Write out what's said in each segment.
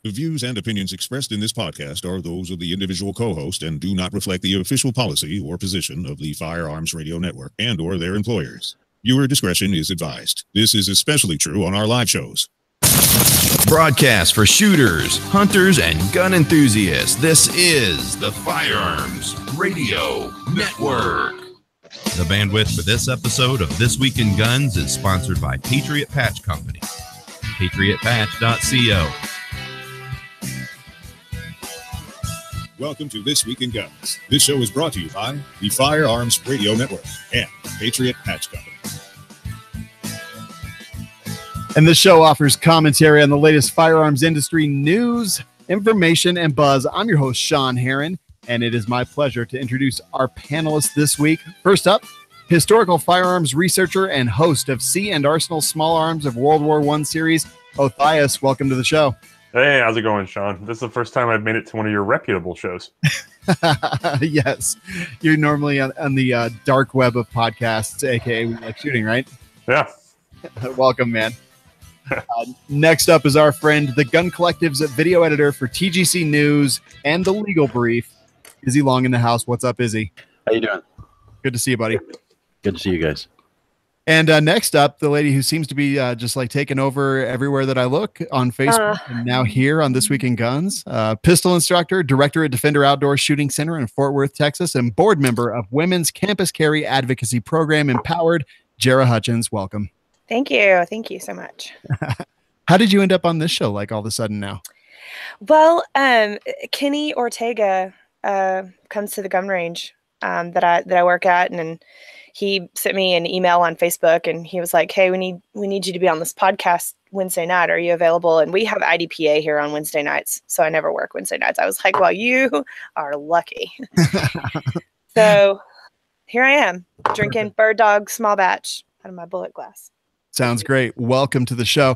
The views and opinions expressed in this podcast are those of the individual co-host and do not reflect the official policy or position of the Firearms Radio Network and or their employers. Viewer discretion is advised. This is especially true on our live shows. Broadcast for shooters, hunters, and gun enthusiasts. This is the Firearms Radio Network. The bandwidth for this episode of This Week in Guns is sponsored by Patriot Patch Company. PatriotPatch.co. Welcome to This Week in Guns. This show is brought to you by the Firearms Radio Network and Patriot Patch Company. And this show offers commentary on the latest firearms industry news, information, and buzz. I'm your host, Sean Herron, and it is my pleasure to introduce our panelists this week. First up, historical firearms researcher and host of C&Rsenal Small Arms of World War I series, Othias. Welcome to the show. Hey, how's it going, Sean? This is the first time I've made it to one of your reputable shows. Yes. You're normally on the dark web of podcasts, aka We Like Shooting, right? Yeah. Welcome, man. Next up is our friend, the Gun Collective's video editor for TGC News and The Legal Brief, Izzy Long in the house. What's up, Izzy? How you doing? Good to see you, buddy. Good to see you guys. And next up, the lady who seems to be just like taking over everywhere that I look on Facebook and now here on This Week in Guns. Pistol instructor, director at Defender Outdoor Shooting Center in Fort Worth, Texas, and board member of Women's Campus Carry Advocacy Program Empowered, Jerah Hutchins. Welcome. Thank you. Thank you so much. How did you end up on this show like all of a sudden now? Well, Kenny Ortega comes to the gun range that I work at, and he sent me an email on Facebook, and he was like, "Hey, we need you to be on this podcast Wednesday night. Are you available?" And we have IDPA here on Wednesday nights, so I never work Wednesday nights. I was like, "Well, you are lucky." So here I am drinking Bird Dog small batch out of my bullet glass. Sounds great. Welcome to the show.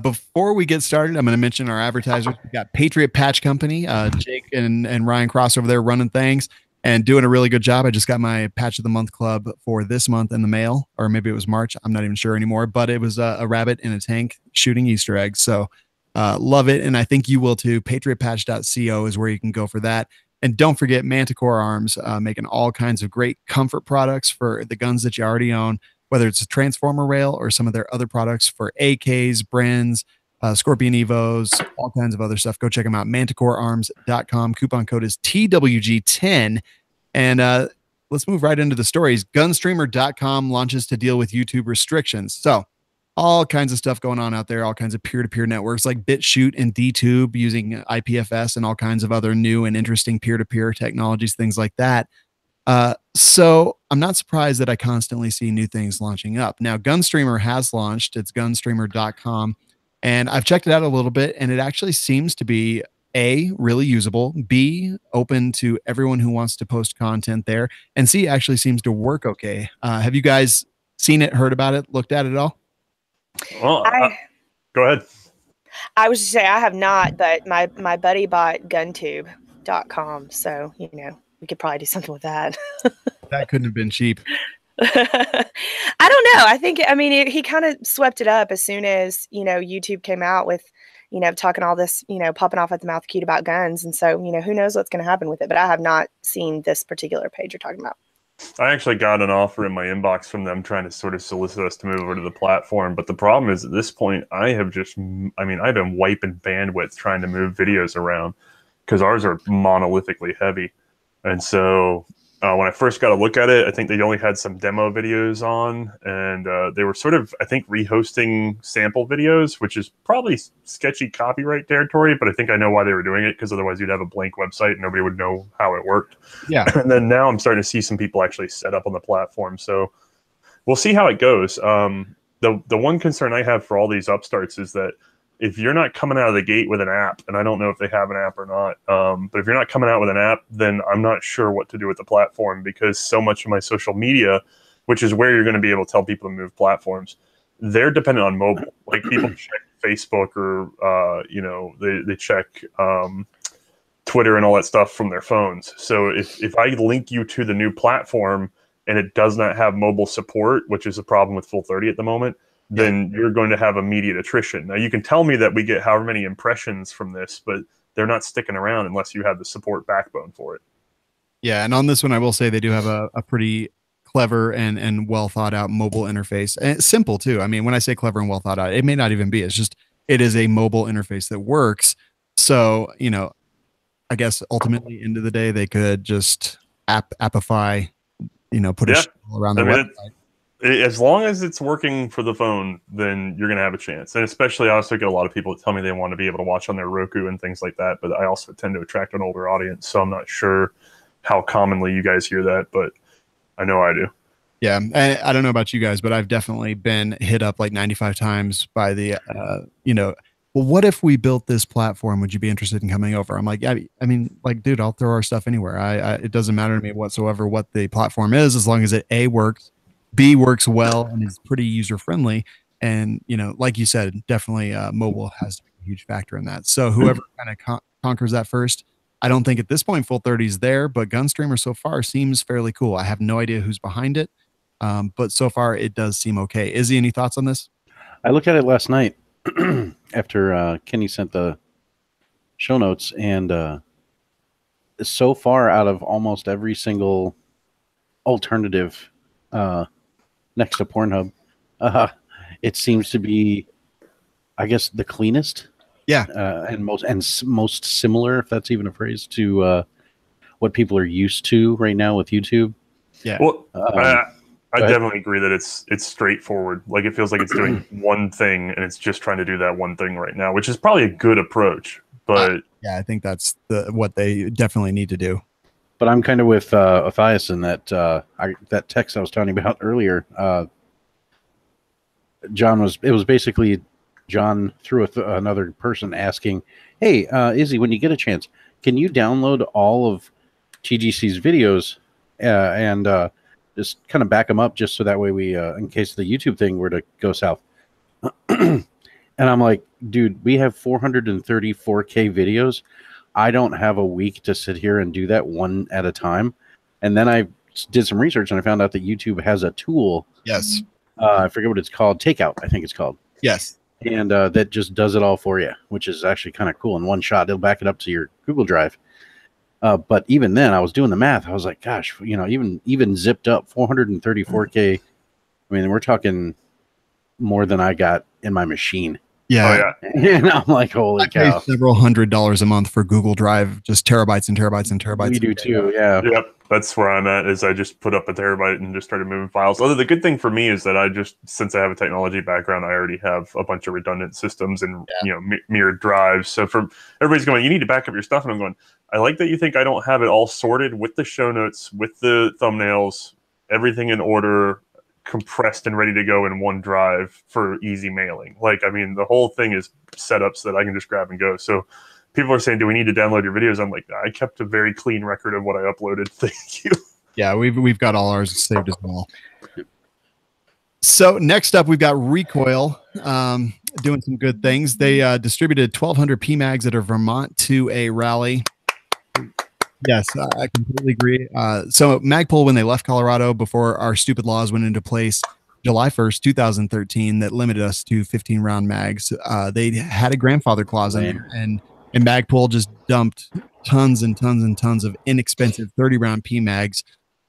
Before we get started, I'm going to mention our advertisers. We've got Patriot Patch Company, Jake and Ryan Cross over there running things and doing a really good job. I just got my Patch of the Month club for this month in the mail, or maybe it was March. I'm not even sure anymore, but it was a rabbit in a tank shooting Easter eggs. So love it. And I think you will too. PatriotPatch.co is where you can go for that. And don't forget Manticore Arms, making all kinds of great comfort products for the guns that you already own, whether it's a transformer rail or some of their other products for AKs, Brens, Scorpion Evos, all kinds of other stuff. Go check them out. ManticoreArms.com. Coupon code is TWG10. And let's move right into the stories. Gunstreamer.com launches to deal with YouTube restrictions. So all kinds of stuff going on out there, all kinds of peer-to-peer networks like BitChute and DTube using IPFS and all kinds of other new and interesting peer-to-peer technologies, things like that. So I'm not surprised that I constantly see new things launching up. Now, Gunstreamer has launched. It's gunstreamer.com. And I've checked it out a little bit, and it actually seems to be A, really usable, B, open to everyone who wants to post content there, and C, actually seems to work okay. Have you guys seen it, heard about it, looked at it at all? Well, go ahead. I was just saying I have not, but my buddy bought guntube.com, so, you know, we could probably do something with that. That couldn't have been cheap. I don't know. I think, I mean, he kind of swept it up as soon as, you know, YouTube came out with, you know, talking all this, you know, popping off at the mouth cute about guns. And so, you know, who knows what's going to happen with it. But I have not seen this particular page you're talking about. I actually got an offer in my inbox from them trying to sort of solicit us to move over to the platform. But the problem is at this point, I've been wiping bandwidth trying to move videos around because ours are monolithically heavy. And so when I first got a look at it, I think they only had some demo videos on, and they were sort of, I think, rehosting sample videos, which is probably sketchy copyright territory, but I think I know why they were doing it, because otherwise you'd have a blank website and nobody would know how it worked. Yeah. And then now I'm starting to see some people actually set up on the platform, so we'll see how it goes. The one concern I have for all these upstarts is that if you're not coming out of the gate with an app, and I don't know if they have an app or not, but if you're not coming out with an app, then I'm not sure what to do with the platform, because so much of my social media, which is where you're going to be able to tell people to move platforms, they're dependent on mobile. Like people check Facebook or, they check Twitter and all that stuff from their phones. So if I link you to the new platform and it does not have mobile support, which is a problem with Full 30 at the moment, then you're going to have immediate attrition. Now, you can tell me that we get however many impressions from this, but they're not sticking around unless you have the support backbone for it. Yeah, and on this one, I will say they do have a pretty clever and well thought out mobile interface. And it's simple too. I mean, when I say clever and well thought out, it may not even be. It's just it is a mobile interface that works. So, you know, I guess ultimately, end of the day, they could just appify, you know, put a shell around their website. As long as it's working for the phone, then you're going to have a chance. And especially, I also get a lot of people that tell me they want to be able to watch on their Roku and things like that. But I also tend to attract an older audience, so I'm not sure how commonly you guys hear that, but I know I do. Yeah, I don't know about you guys, but I've definitely been hit up like 95 times by the, you know, well, what if we built this platform? Would you be interested in coming over? I'm like, I mean, like, dude, I'll throw our stuff anywhere. It doesn't matter to me whatsoever what the platform is, as long as it A, works, B, works well, and is pretty user friendly. And, you know, like you said, definitely mobile has a huge factor in that. So whoever kind of conquers that first, I don't think at this point Full 30 is there, but Gunstreamer so far seems fairly cool. I have no idea who's behind it, but so far it does seem okay. Izzy, any thoughts on this? I looked at it last night after Kenny sent the show notes, and so far out of almost every single alternative next to Pornhub, it seems to be, I guess, the cleanest. Yeah, and most similar, if that's even a phrase, to what people are used to right now with YouTube. Yeah. Well, I definitely agree that it's straightforward. Like, it feels like it's doing one thing, and it's just trying to do that one thing right now, which is probably a good approach. But yeah, I think that's what they definitely need to do. But I'm kind of with Othias in that that text I was talking about earlier. It was basically John through another person asking, hey, Izzy, when you get a chance, can you download all of TGC's videos and just kind of back them up just so that way we, in case the YouTube thing were to go south. And I'm like, dude, we have 434K videos. I don't have a week to sit here and do that one at a time. And then I did some research and I found out that YouTube has a tool. Yes. I forget what it's called. Takeout, I think it's called. Yes. And that just does it all for you, which is actually kind of cool. In one shot, it'll back it up to your Google Drive. But even then, I was doing the math. I was like, gosh, you know, even zipped up 434K. I mean, we're talking more than I got in my machine. Yeah. Oh, yeah. And I'm like, holy cow. Pay several $100s a month for Google Drive, just terabytes and terabytes and terabytes. We do too, yeah. Yep. That's where I'm at, is I just put up a terabyte and just started moving files. Although the good thing for me is that since I have a technology background, I already have a bunch of redundant systems and mirrored drives. So for everybody's going, you need to back up your stuff. And I'm going, I like that you think I don't have it all sorted with the show notes, with the thumbnails, everything in order, compressed and ready to go in one drive for easy mailing. Like, I mean, the whole thing is set up so that I can just grab and go. So people are saying, do we need to download your videos? I'm like, I kept a very clean record of what I uploaded. Thank you. Yeah, we've got all ours saved as well. So next up, we've got Recoil doing some good things. They distributed 1,200 PMags at a Vermont 2A rally. Yes, I completely agree. So Magpul, when they left Colorado before our stupid laws went into place July 1st, 2013, that limited us to 15-round mags, they had a grandfather clause in there, and Magpul just dumped tons and tons and tons of inexpensive 30-round PMags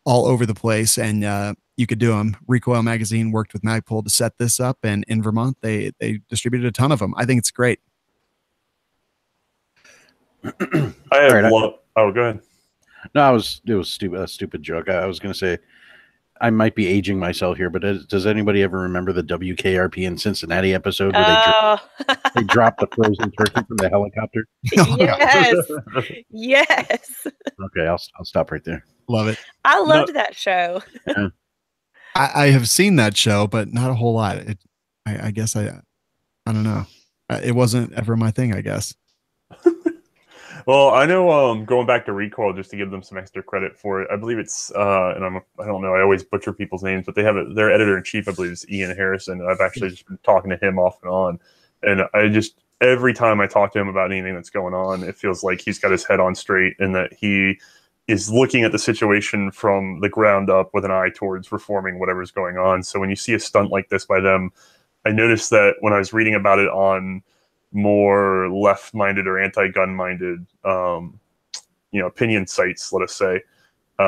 all over the place, and you could do them. Recoil Magazine worked with Magpul to set this up, and in Vermont, they distributed a ton of them. I think it's great. Oh, go ahead. No, it was a stupid joke. I was going to say, I might be aging myself here, but does anybody ever remember the WKRP in Cincinnati episode where they dropped the frozen turkey from the helicopter? Yes. Yes. Okay, I'll stop right there. Love it. I loved that show. Yeah. I have seen that show, but not a whole lot. I guess I don't know. It wasn't ever my thing, I guess. Well, I know, going back to Recoil, just to give them some extra credit for it, I believe it's, and I don't know, I always butcher people's names, but they have their editor-in-chief, I believe, is Ian Harrison, and I've actually just been talking to him off and on, and every time I talk to him about anything that's going on, it feels like he's got his head on straight, and that he is looking at the situation from the ground up with an eye towards reforming whatever's going on. So when you see a stunt like this by them, I noticed that when I was reading about it on more left-minded or anti-gun-minded, opinion sites, let us say,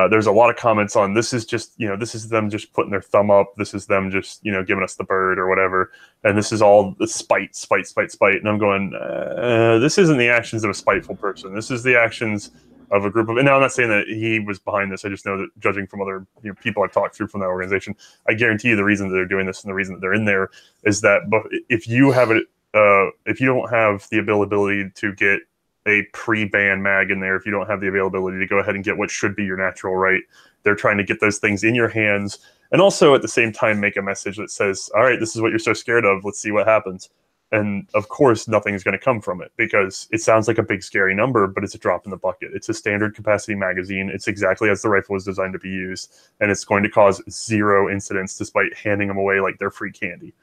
there's a lot of comments on this is just, this is them just putting their thumb up. This is them just, giving us the bird or whatever. And this is all the spite. And I'm going, this isn't the actions of a spiteful person. This is the actions of a group of, and now I'm not saying that he was behind this. I just know that judging from other people I've talked through from that organization, I guarantee you the reason that they're doing this and the reason that they're in there is that if you have it, if you don't have the availability to get a pre-ban mag in there, if you don't have the availability to go ahead and get what should be your natural right, they're trying to get those things in your hands and also at the same time make a message that says, all right, this is what you're so scared of. Let's see what happens. And of course, nothing's going to come from it because it sounds like a big, scary number, but it's a drop in the bucket. It's a standard capacity magazine. It's exactly as the rifle was designed to be used, and it's going to cause 0 incidents despite handing them away like they're free candy.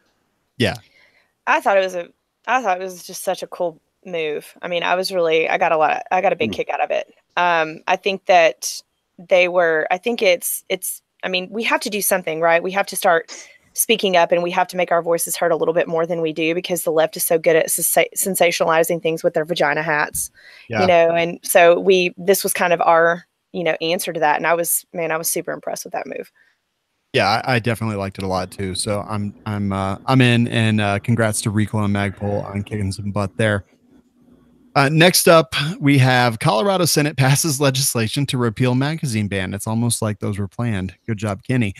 Yeah. I thought it was just such a cool move. I mean, I got a big kick out of it. I think that we have to do something, right? We have to start speaking up and we have to make our voices heard a little bit more than we do because the left is so good at sensationalizing things with their vagina hats, and so this was kind of our, answer to that. And I was super impressed with that move. Yeah, I definitely liked it a lot too. So I'm in, and congrats to Recoil and Magpul on kicking some butt there. Next up, we have Colorado Senate passes legislation to repeal magazine ban. It's almost like those were planned. Good job, Kenny.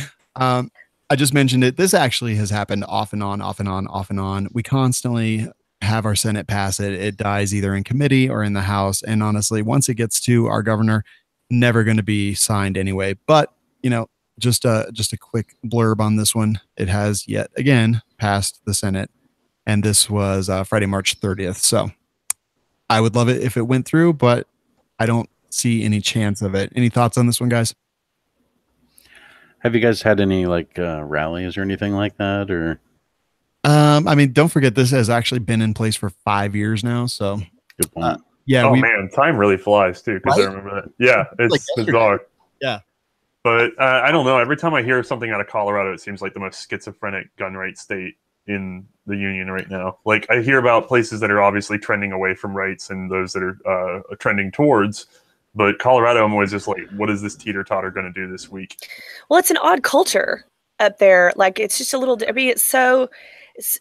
I just mentioned it. This actually has happened off and on. We constantly have our Senate pass it. It dies either in committee or in the House. And honestly, once it gets to our governor, never going to be signed anyway. But, just a quick blurb on this one. It has yet again passed the Senate. And this was Friday, March 30th. So I would love it if it went through, but I don't see any chance of it. Any thoughts on this one, guys? Have you guys had any rallies or anything like that? Or don't forget this has actually been in place for 5 years now. So good point. Yeah. Man, time really flies too. Because right? I remember that. Yeah, it's bizarre. Yeah. But I don't know. Every time I hear something out of Colorado, it seems like the most schizophrenic gun right state in the union right now. Like I hear about places that are obviously trending away from rights and those that are trending towards. But Colorado, I'm always just like, what is this teeter-totter going to do this week? Well, it's an odd culture up there. Like, it's just a little, it's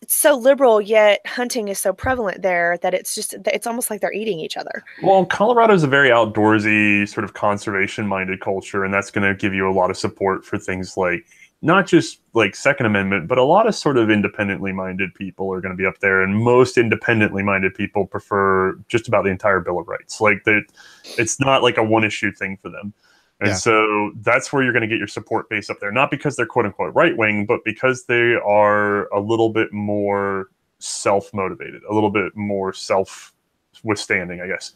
so liberal, yet hunting is so prevalent there that it's almost like they're eating each other. Well, Colorado is a very outdoorsy, sort of conservation-minded culture, and that's going to give you a lot of support for things like, not just like Second Amendment, but a lot of sort of independently minded people are going to be up there. And most independently minded people prefer just about the entire Bill of Rights. Like it's not like a one issue thing for them. And so that's where you're going to get your support base up there, not because they're quote unquote right wing, but because they are a little bit more self-motivated, a little bit more self-withstanding, I guess.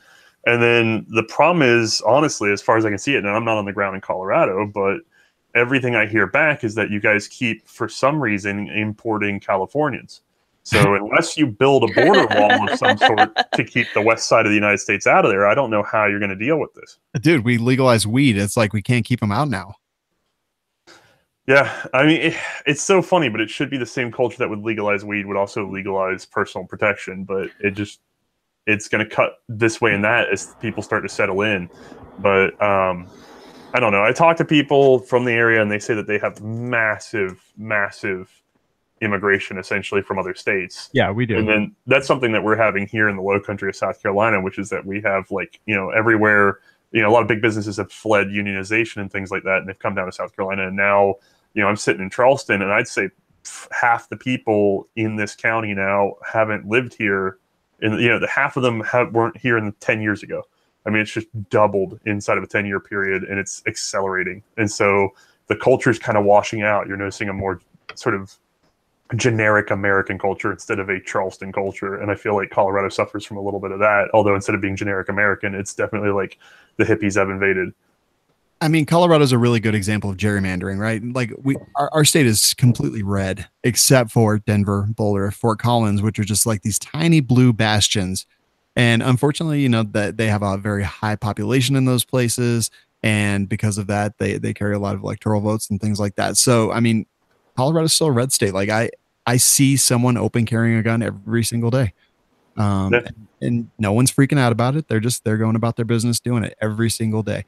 And then the problem is, honestly, as far as I can see it, and I'm not on the ground in Colorado, but everything I hear back is that you guys keep, for some reason, importing Californians. So unless you build a border wall of some sort to keep the west side of the United States out of there, I don't know how you're going to deal with this. Dude, we legalized weed. It's like we can't keep them out now. Yeah, I mean, it's so funny, but it should be the same culture that would legalize weed would also legalize personal protection. But it's going to cut this way and that as people start to settle in. But I don't know. I talk to people from the area and they say that they have massive immigration essentially from other states. Yeah, we do. And then that's something that we're having here in the low country of South Carolina, which is that we have everywhere, a lot of big businesses have fled unionization and things like that. And they've come down to South Carolina. And now, I'm sitting in Charleston and I'd say half the people in this county now haven't lived here. And, the half of them weren't here 10 years ago. I mean, it's just doubled inside of a 10-year period, and it's accelerating. And so the culture is kind of washing out. You're noticing a more sort of generic American culture instead of a Charleston culture. And I feel like Colorado suffers from a little bit of that. Although instead of being generic American, it's definitely like the hippies have invaded. I mean, Colorado's a really good example of gerrymandering, right? Like our state is completely red, except for Denver, Boulder, Fort Collins, which are just like these tiny blue bastions. And unfortunately, that they have a very high population in those places. And because of that, they carry a lot of electoral votes and things like that. So, I mean, Colorado's still a red state. Like I I see someone open carrying a gun every single day. And no one's freaking out about it. They're going about their business, doing it every single day.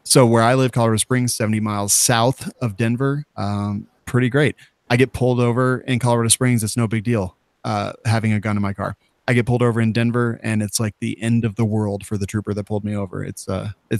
So where I live, Colorado Springs, 70 miles south of Denver, pretty great. I get pulled over in Colorado Springs. It's no big deal having a gun in my car. I get pulled over in Denver, and it's like the end of the world for the trooper that pulled me over. It's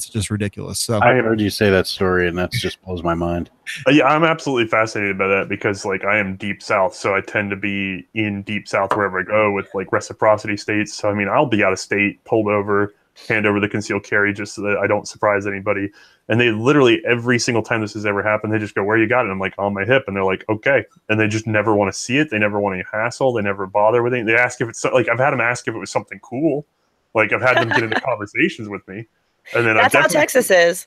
just ridiculous. So I heard you say that story, and that just blows my mind. Yeah, I'm absolutely fascinated by that because like I am deep south, so I tend to be in deep south wherever I go with like reciprocity states. So I mean, I'll be out of state, pulled over, hand over the concealed carry just so that I don't surprise anybody. And they literally, every single time this has ever happened, they just go, "Where you got it?" I'm like, "On my hip." And they're like, "Okay." And they just never want to see it. They never want any hassle. They never bother with it. They ask if it's like, I've had them ask if it was something cool. Like I've had them get into conversations with me. And then that's how Texas is.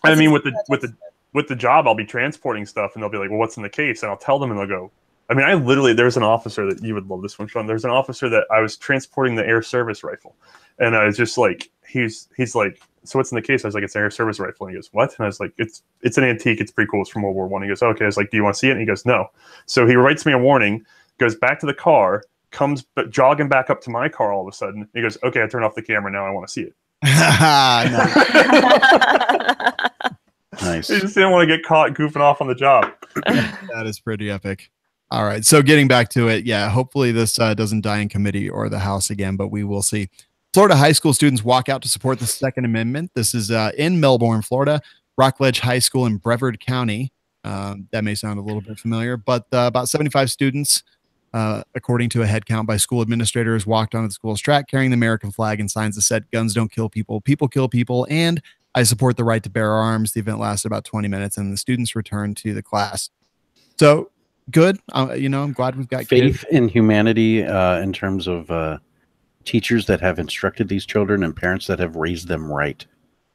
I mean, with the job, I'll be transporting stuff and they'll be like, "Well, what's in the case?" And I'll tell them and they'll go, I mean, I literally, there's an officer that you would love this one, Sean. There's an officer that I was transporting the air service rifle. And I was just like, he's like, "So what's in the case?" I was like, "It's an air service rifle." And he goes, "What?" And I was like, it's an antique. It's pretty cool. It's from World War I. He goes, "Okay." I was like, "Do you want to see it?" And he goes, "No." So he writes me a warning, goes back to the car, comes jogging back up to my car all of a sudden. And he goes, "Okay, I turned off the camera. Now I want to see it." Nice. He just didn't want to get caught goofing off on the job. That is pretty epic. All right. So getting back to it. Yeah. Hopefully this doesn't die in committee or the House again, but we will see. Florida high school students walk out to support the Second Amendment. This is in Melbourne, Florida, Rockledge High School in Brevard County. That may sound a little bit familiar, but about 75 students, according to a head count by school administrators, walked onto the school's track carrying the American flag and signs that said, "Guns don't kill people, people kill people," and "I support the right to bear arms." The event lasted about 20 minutes and the students returned to the class. So good. I'm glad we've got faith in humanity in terms of teachers that have instructed these children and parents that have raised them right.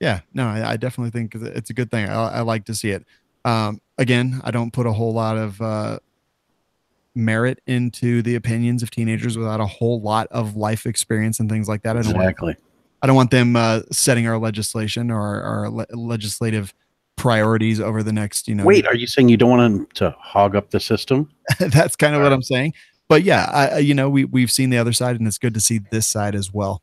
Yeah, no, I definitely think it's a good thing. I like to see it. Again, I don't put a whole lot of merit into the opinions of teenagers without a whole lot of life experience and things like that. I don't want them setting our legislation or our legislative priorities over the next, Wait, are you saying you don't want them to hog up the system? That's kind of what I'm saying. But yeah, we've seen the other side, and it's good to see this side as well.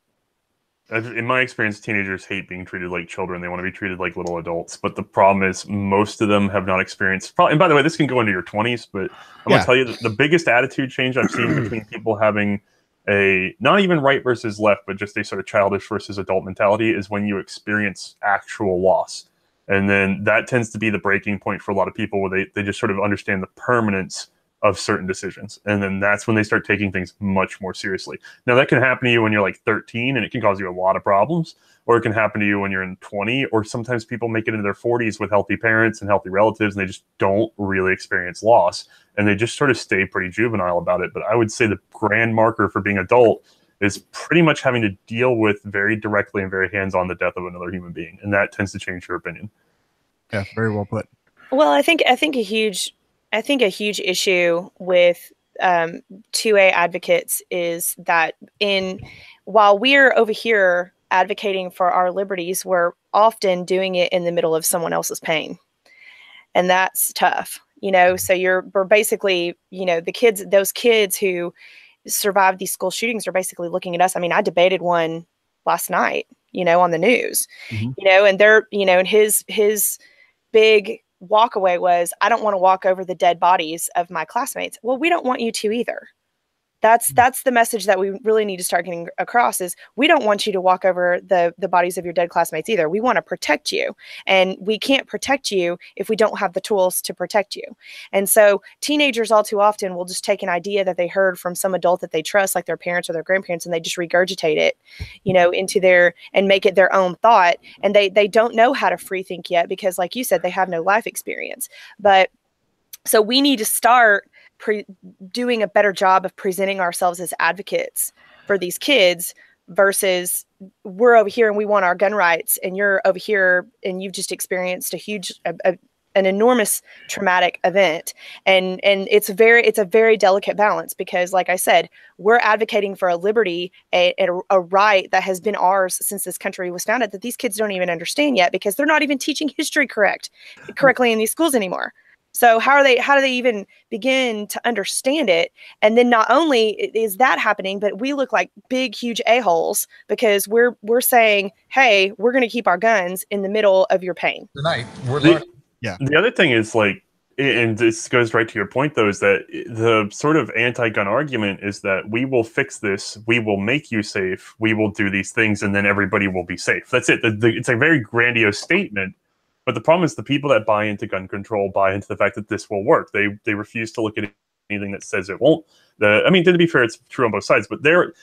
In my experience, teenagers hate being treated like children. They want to be treated like little adults. But the problem is most of them have not experienced. And by the way, this can go into your 20s, but I'm going to tell you that the biggest attitude change I've seen between people having a not even right versus left, but just a sort of childish versus adult mentality is when you experience actual loss. And then that tends to be the breaking point for a lot of people where they just sort of understand the permanence of certain decisions. And then that's when they start taking things much more seriously. Now that can happen to you when you're like 13 and it can cause you a lot of problems, or it can happen to you when you're in 20, or sometimes people make it into their 40s with healthy parents and healthy relatives and they just don't really experience loss and they just sort of stay pretty juvenile about it. But I would say the grand marker for being adult is pretty much having to deal with very directly and very hands-on the death of another human being. And that tends to change your opinion. Yeah, very well put. Well, I think a huge issue with 2A advocates is that while we're over here advocating for our liberties, we're often doing it in the middle of someone else's pain. And that's tough, so we're basically, those kids who survived these school shootings are basically looking at us. I mean, I debated one last night, on the news, and they're, and his big walkaway was, "I don't want to walk over the dead bodies of my classmates." Well, we don't want you to either. That's the message that we really need to start getting across is we don't want you to walk over the bodies of your dead classmates either. We want to protect you, and we can't protect you if we don't have the tools to protect you. And so teenagers all too often will just take an idea that they heard from some adult that they trust, like their parents or their grandparents, and they just regurgitate it, into and make it their own thought. And they don't know how to free think yet because, like you said, they have no life experience. But so we need to start doing a better job of presenting ourselves as advocates for these kids versus we're over here and we want our gun rights and you're over here and you've just experienced an enormous traumatic event. And it's a very delicate balance because, like I said, we're advocating for a liberty, a right that has been ours since this country was founded that these kids don't even understand yet because they're not even teaching history correctly in these schools anymore. So how do they even begin to understand it? And then not only is that happening, but we look like big, huge a-holes because we're saying, hey, we're going to keep our guns in the middle of your pain. Tonight, the other thing is like, and this goes right to your point though, is that the sort of anti-gun argument is that we will fix this, we will make you safe, we will do these things, and then everybody will be safe. That's it. It's a very grandiose statement, but the problem is the people that buy into gun control buy into the fact that this will work. They refuse to look at anything that says it won't. I mean, to be fair, it's true on both sides, but their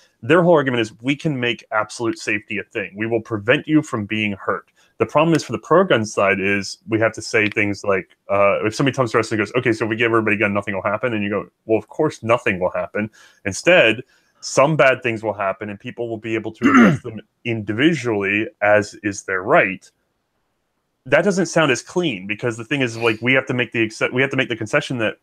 whole argument is we can make absolute safety a thing. We will prevent you from being hurt. The problem is for the pro-gun side is we have to say things like, if somebody comes to us and goes, okay, so if we give everybody a gun, nothing will happen. And you go, well, of course, nothing will happen. Instead, some bad things will happen and people will be able to address them individually as is their right. That doesn't sound as clean because the thing is like, we have to make the concession that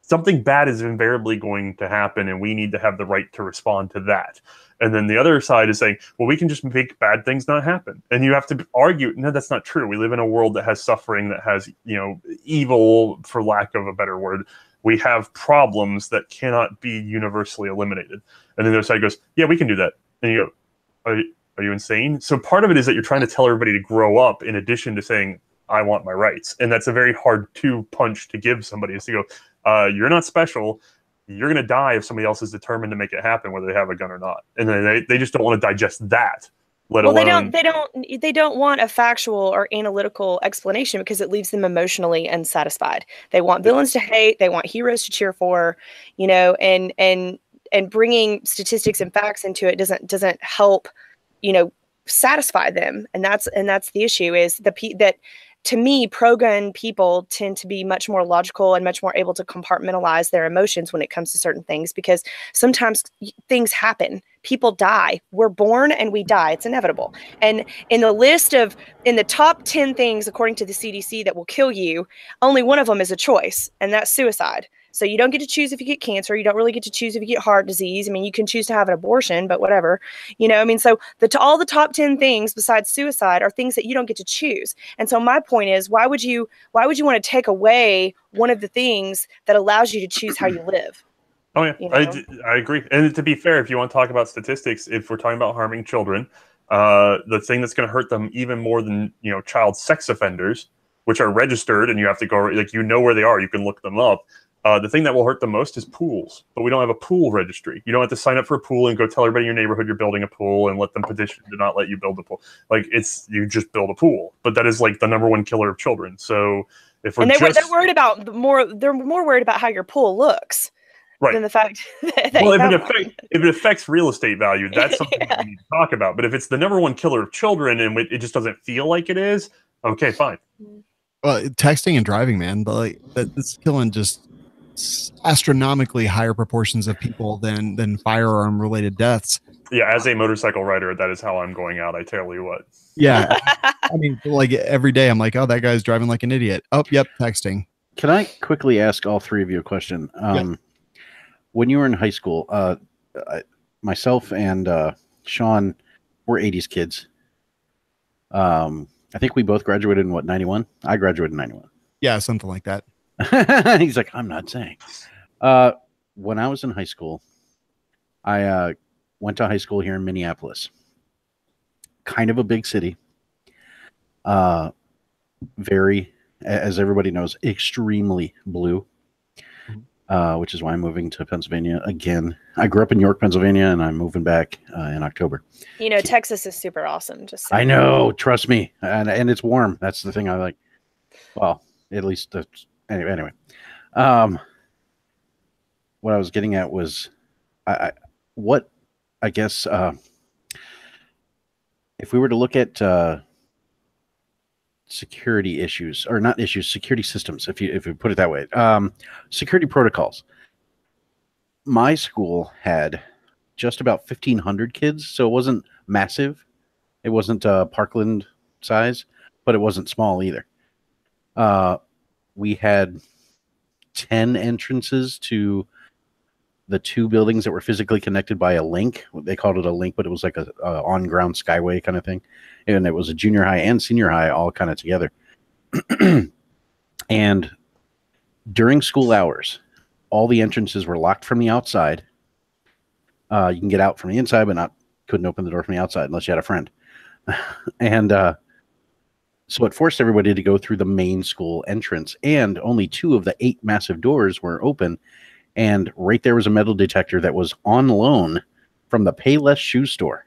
something bad is invariably going to happen and we need to have the right to respond to that. And then the other side is saying, well, we can just make bad things not happen. And you have to argue, no, that's not true. We live in a world that has suffering, that has, evil, for lack of a better word. We have problems that cannot be universally eliminated. And then the other side goes, yeah, we can do that. And you go, are you insane? So part of it is that you're trying to tell everybody to grow up in addition to saying, I want my rights. And that's a very hard punch to give somebody, is to go, you're not special. You're going to die if somebody else is determined to make it happen, whether they have a gun or not. And then they just don't want to digest that. They don't want a factual or analytical explanation because it leaves them emotionally unsatisfied. They want villains to hate. They want heroes to cheer for, and bringing statistics and facts into it doesn't help, satisfy them. And that's the issue, is that to me, pro-gun people tend to be much more logical and much more able to compartmentalize their emotions when it comes to certain things, because sometimes things happen. People die. We're born and we die. It's inevitable. And in the top 10 things, according to the CDC, that will kill you, only one of them is a choice, and that's suicide. So you don't get to choose if you get cancer. You don't really get to choose if you get heart disease. I mean, you can choose to have an abortion, but whatever, so all the top 10 things besides suicide are things that you don't get to choose. And so my point is, why would you want to take away one of the things that allows you to choose how you live? Oh yeah, I agree. And to be fair, if you want to talk about statistics, if we're talking about harming children, the thing that's going to hurt them even more than, child sex offenders, which are registered and you have to go, where they are, you can look them up. The thing that will hurt the most is pools, but we don't have a pool registry. You don't have to sign up for a pool and go tell everybody in your neighborhood you're building a pool and let them petition to not let you build a pool. You just build a pool, but that is the number one killer of children. So if they're worried about they're more worried about how your pool looks, right, than the fact that if it affects real estate value, that's something we need to talk about. But if it's the number one killer of children and it just doesn't feel like it is, okay, fine. Well, texting and driving, man, but that's killing just astronomically higher proportions of people than firearm related deaths. Yeah, as a motorcycle rider, that is how I'm going out. I tell you what. Yeah, I mean, every day I'm like, oh, that guy's driving like an idiot. Oh, yep, texting. Can I quickly ask all three of you a question? When you were in high school, myself and Sean were 80s kids. I think we both graduated in 91? I graduated in 91. Yeah, something like that. He's like, I'm not saying. When I was in high school, I went to high school here in Minneapolis. Kind of a big city. Very, as everybody knows, extremely blue. Which is why I'm moving to Pennsylvania again. I grew up in York, Pennsylvania, and I'm moving back in October. Texas is super awesome. Just I know, trust me, and it's warm. That's the thing I like. Well, at least anyway. What I was getting at was, I guess if we were to look at security issues, or not issues, security systems, if you put it that way, security protocols. My school had just about 1,500 kids, so it wasn't massive. It wasn't Parkland size, but it wasn't small either. We had 10 entrances to the two buildings that were physically connected by a link. They called it a link, but it was like a on-ground skyway kind of thing. And it was a junior high and senior high all kind of together. And during school hours, all the entrances were locked from the outside. You can get out from the inside, but couldn't open the door from the outside unless you had a friend. And so it forced everybody to go through the main school entrance, and only 2 of the 8 massive doors were open. And right there was a metal detector that was on loan from the Payless shoe store.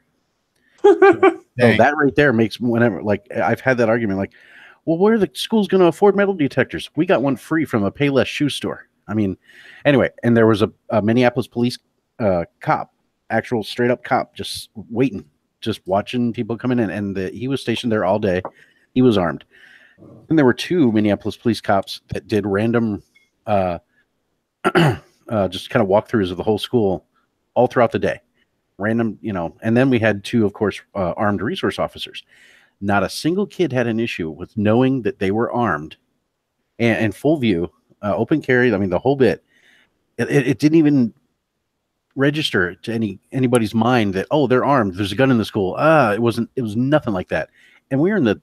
So that right there makes, whenever, like, I've had that argument, like, well, where are the schools going to afford metal detectors? We got one free from a Payless shoe store. I mean, anyway, and there was a Minneapolis police cop, actual straight up cop, just waiting, just watching people coming in, and he was stationed there all day. He was armed. And there were 2 Minneapolis police cops that did random just kind of walkthroughs of the whole school all throughout the day. Random, and then we had 2, of course, armed resource officers. Not a single kid had an issue with knowing that they were armed and full view, open carry. I mean, the whole bit. It didn't even register to anybody's mind that, oh, they're armed, there's a gun in the school. It was nothing like that. And we were in the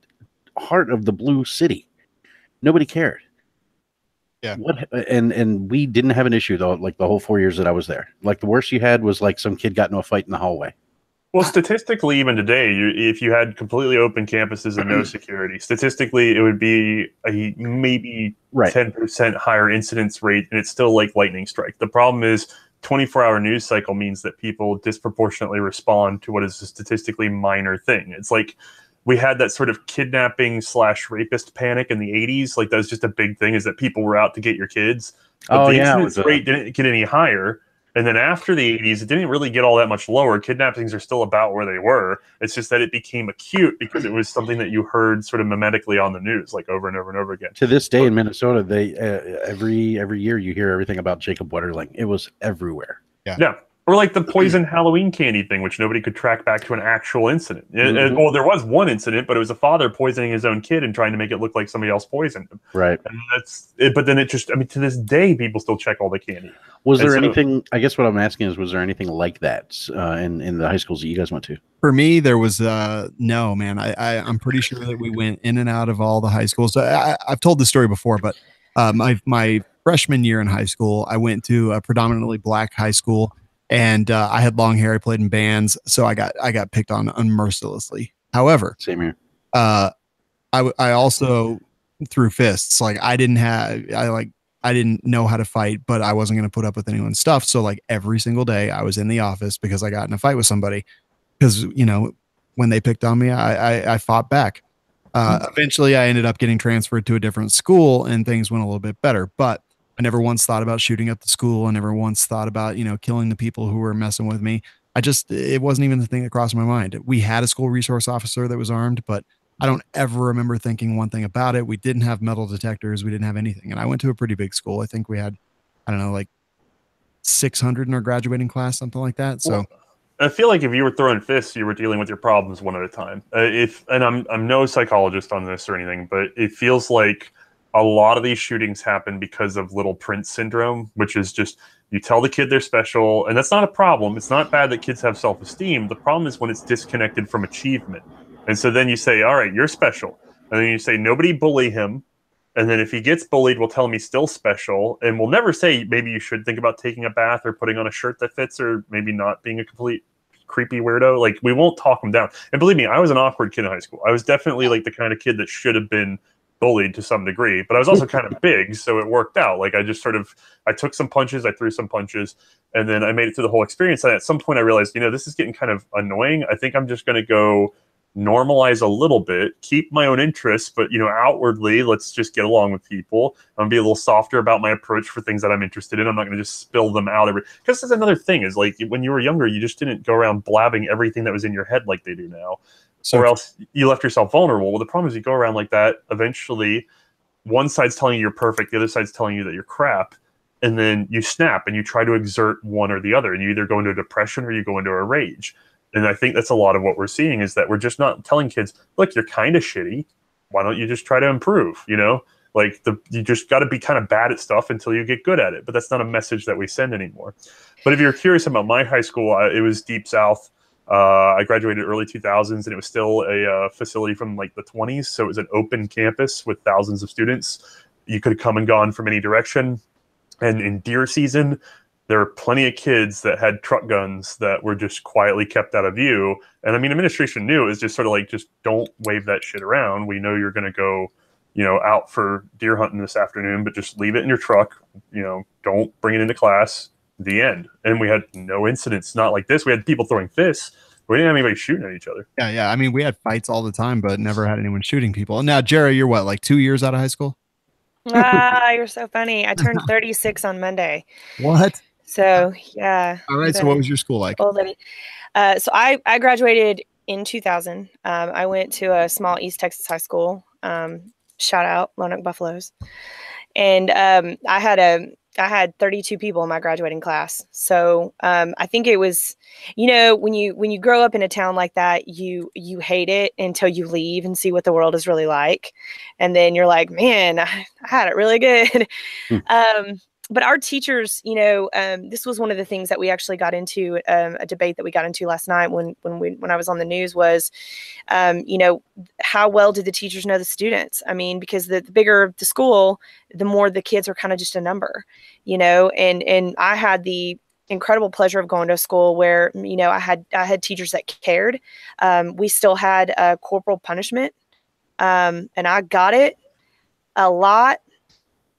heart of the blue city. Nobody cared. Yeah. And we didn't have an issue though, like the whole 4 years that I was there. Like the worst you had was like some kid got into a fight in the hallway. Well, statistically, even today, if you had completely open campuses and no security, statistically, it would be a maybe 10% higher incidence rate, and it's still like lightning strike. The problem is 24-hour news cycle means that people disproportionately respond to what is a statistically minor thing. It's like we had that sort of kidnapping/rapist panic in the 80s. Like that was just a big thing, is that people were out to get your kids. But the incidence rate didn't get any higher. And then after the 80s, it didn't really get all that much lower. Kidnappings are still about where they were. It's just that it became acute because it was something that you heard sort of mimetically on the news, like over and over and over again. To this day in Minnesota, they every year you hear everything about Jacob Wetterling. It was everywhere. Yeah. Or like the poison Halloween candy thing, which nobody could track back to an actual incident. Well, there was one incident, but it was a father poisoning his own kid and trying to make it look like somebody else poisoned him. Right. And that's it. But then it just, I mean, to this day, people still check all the candy. Was there anything, I guess what I'm asking is, was there anything like that in the high schools that you guys went to? For me, there was no, man. I'm pretty sure that we went in and out of all the high schools. I've told this story before, but my freshman year in high school, I went to a predominantly black high school. And I had long hair. I played in bands, so I got picked on unmercilessly. However, same here. I also threw fists. Like I didn't know how to fight, but I wasn't going to put up with anyone's stuff. So like every single day, I was in the office because I got in a fight with somebody. Because when they picked on me, I fought back. Eventually, I ended up getting transferred to a different school, and things went a little bit better. But I never once thought about shooting up the school. I never once thought about, killing the people who were messing with me. It wasn't even the thing that crossed my mind. We had a school resource officer that was armed, but I don't ever remember thinking one thing about it. We didn't have metal detectors. We didn't have anything. And I went to a pretty big school. I think we had, like 600 in our graduating class, something like that. So I feel like if you were throwing fists, you were dealing with your problems one at a time. And I'm no psychologist on this or anything, but it feels like a lot of these shootings happen because of little prince syndrome, which is just you tell the kid they're special, and that's not a problem. It's not bad that kids have self-esteem. The problem is when it's disconnected from achievement. And so then you say, all right, you're special. And then you say, nobody bully him. And then if he gets bullied, we'll tell him he's still special. And we'll never say, maybe you should think about taking a bath or putting on a shirt that fits, or maybe not being a complete creepy weirdo. Like, we won't talk him down. And believe me, I was an awkward kid in high school. I was definitely like the kind of kid that should have been bullied to some degree, but I was also kind of big, so it worked out. Like I took some punches, I threw some punches, and then I made it through the whole experience. And at some point I realized, this is getting kind of annoying. I think I'm just going to go normalize a little bit, keep my own interests, but outwardly, let's just get along with people. I'm gonna be a little softer about my approach for things that I'm interested in. I'm not going to just spill them out because that's another thing, is like when you were younger, you just didn't go around blabbing everything that was in your head like they do now. Or else you left yourself vulnerable. Well, the problem is you go around like that, eventually one side's telling you you're perfect, the other side's telling you that you're crap, and then you snap and you try to exert one or the other, and you either go into a depression or you go into a rage. And I think that's a lot of what we're seeing, is that we're just not telling kids, look, you're kind of shitty. Why don't you just try to improve? Like you just got to be kind of bad at stuff until you get good at it. But that's not a message that we send anymore. But if you're curious about my high school, it was Deep South. I graduated early 2000s, and it was still a facility from like the 20s. So it was an open campus with thousands of students. you could have come and gone from any direction. And in deer season, there were plenty of kids that had truck guns that were just quietly kept out of view. And I mean, administration knew it was just sort of like, just don't wave that shit around. We know you're going to go, out for deer hunting this afternoon, but just leave it in your truck. Don't bring it into class. The end. And we had no incidents, not like this. We had people throwing fists. We didn't have anybody shooting at each other. Yeah. I mean, we had fights all the time, but never had anyone shooting people. And now, Jerah, you're what, like 2 years out of high school? You're so funny. I turned 36 on Monday. What? So, yeah. All right. So what was your school like? Old lady. So I graduated in 2000. I went to a small East Texas high school. Shout out Lonoc Buffaloes. And I had 32 people in my graduating class. So I think it was, when you grow up in a town like that, you hate it until you leave and see what the world is really like. And then you're like, man, I had it really good. But our teachers, this was one of the things that we actually got into, a debate that we got into last night when I was on the news was, how well did the teachers know the students? I mean, because the bigger the school, the more the kids are kind of just a number, and I had the incredible pleasure of going to a school where, I had teachers that cared. We still had corporal punishment, and I got it a lot.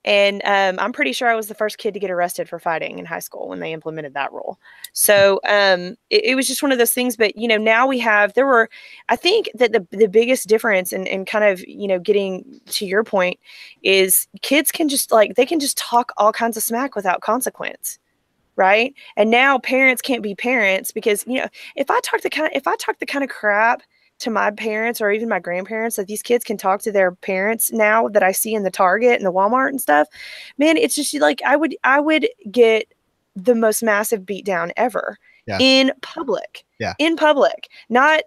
And I'm pretty sure I was the first kid to get arrested for fighting in high school when they implemented that rule. So it was just one of those things. But, now I think that the biggest difference and kind of, getting to your point is kids can just they can just talk all kinds of smack without consequence. Right. And now parents can't be parents because, if I talk the kind of crap to my parents or even my grandparents that these kids can talk to their parents now that I see in the Target and the Walmart and stuff, man, it's just like I would get the most massive beatdown ever in public. Yeah. In public. Not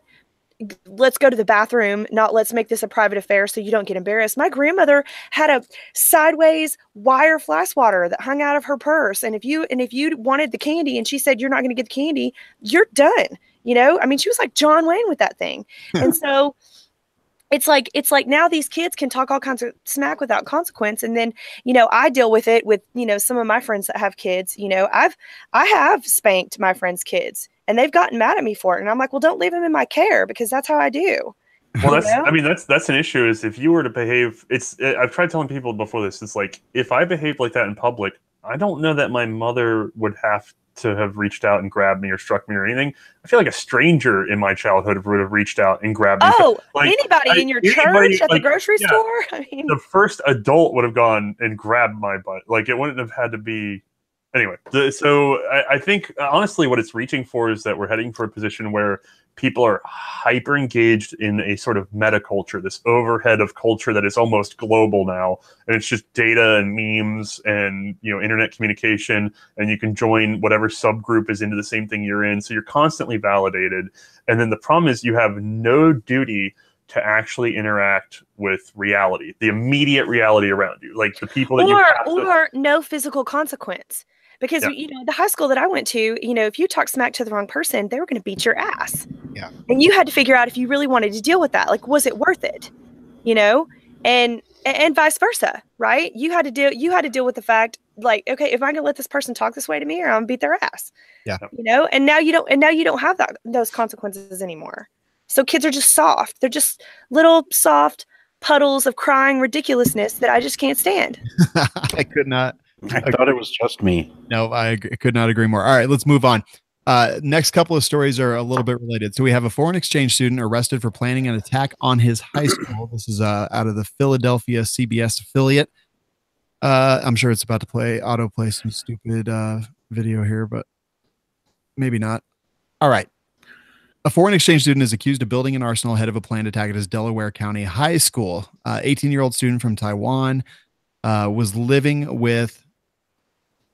let's go to the bathroom, not let's make this a private affair so you don't get embarrassed. My grandmother had a sideways wire fly swatter that hung out of her purse. And if you wanted the candy and she said you're not going to get the candy, you're done. I mean, she was like John Wayne with that thing. And so it's like now these kids can talk all kinds of smack without consequence. And then, I deal with it with, some of my friends that have kids. I have spanked my friends' kids and they've gotten mad at me for it. And I'm like, well, don't leave them in my care because that's how I do. Well, that's an issue is if you were to behave, I've tried telling people before this, it's like, if I behaved like that in public, I don't know that my mother would have to have reached out and grabbed me or struck me or anything. I feel like a stranger in my childhood would have reached out and grabbed me. Oh, anybody in your church, at the grocery store? I mean, the first adult would have gone and grabbed my butt. Like it wouldn't have had to be. Anyway, so I think honestly what it's reaching for is that we're heading for a position where people are hyper engaged in a sort of meta culture, this overhead of culture that is almost global now. And it's just data and memes and, internet communication, and you can join whatever subgroup is into the same thing you're in. So you're constantly validated. And then the problem is you have no duty to actually interact with reality, the immediate reality around you, like the people that or no physical consequence. Because, the high school that I went to, if you talk smack to the wrong person, they were going to beat your ass. Yeah. And you had to figure out if you really wanted to deal with that. Like, was it worth it? And vice versa, right? You had to deal with the fact, like, okay, if I'm going to let this person talk this way to me or I'm going to beat their ass. Yeah. And now you don't have those consequences anymore. So kids are just soft. They're just little soft puddles of crying ridiculousness that I just can't stand. I could not. I thought it was just me. No, I could not agree more. All right, let's move on. Next couple of stories are a little bit related. So we have a foreign exchange student arrested for planning an attack on his high school. This is out of the Philadelphia CBS affiliate. I'm sure it's about to autoplay some stupid video here, but maybe not. All right. A foreign exchange student is accused of building an arsenal ahead of a planned attack at his Delaware County high school. 18-year-old student from Taiwan was living with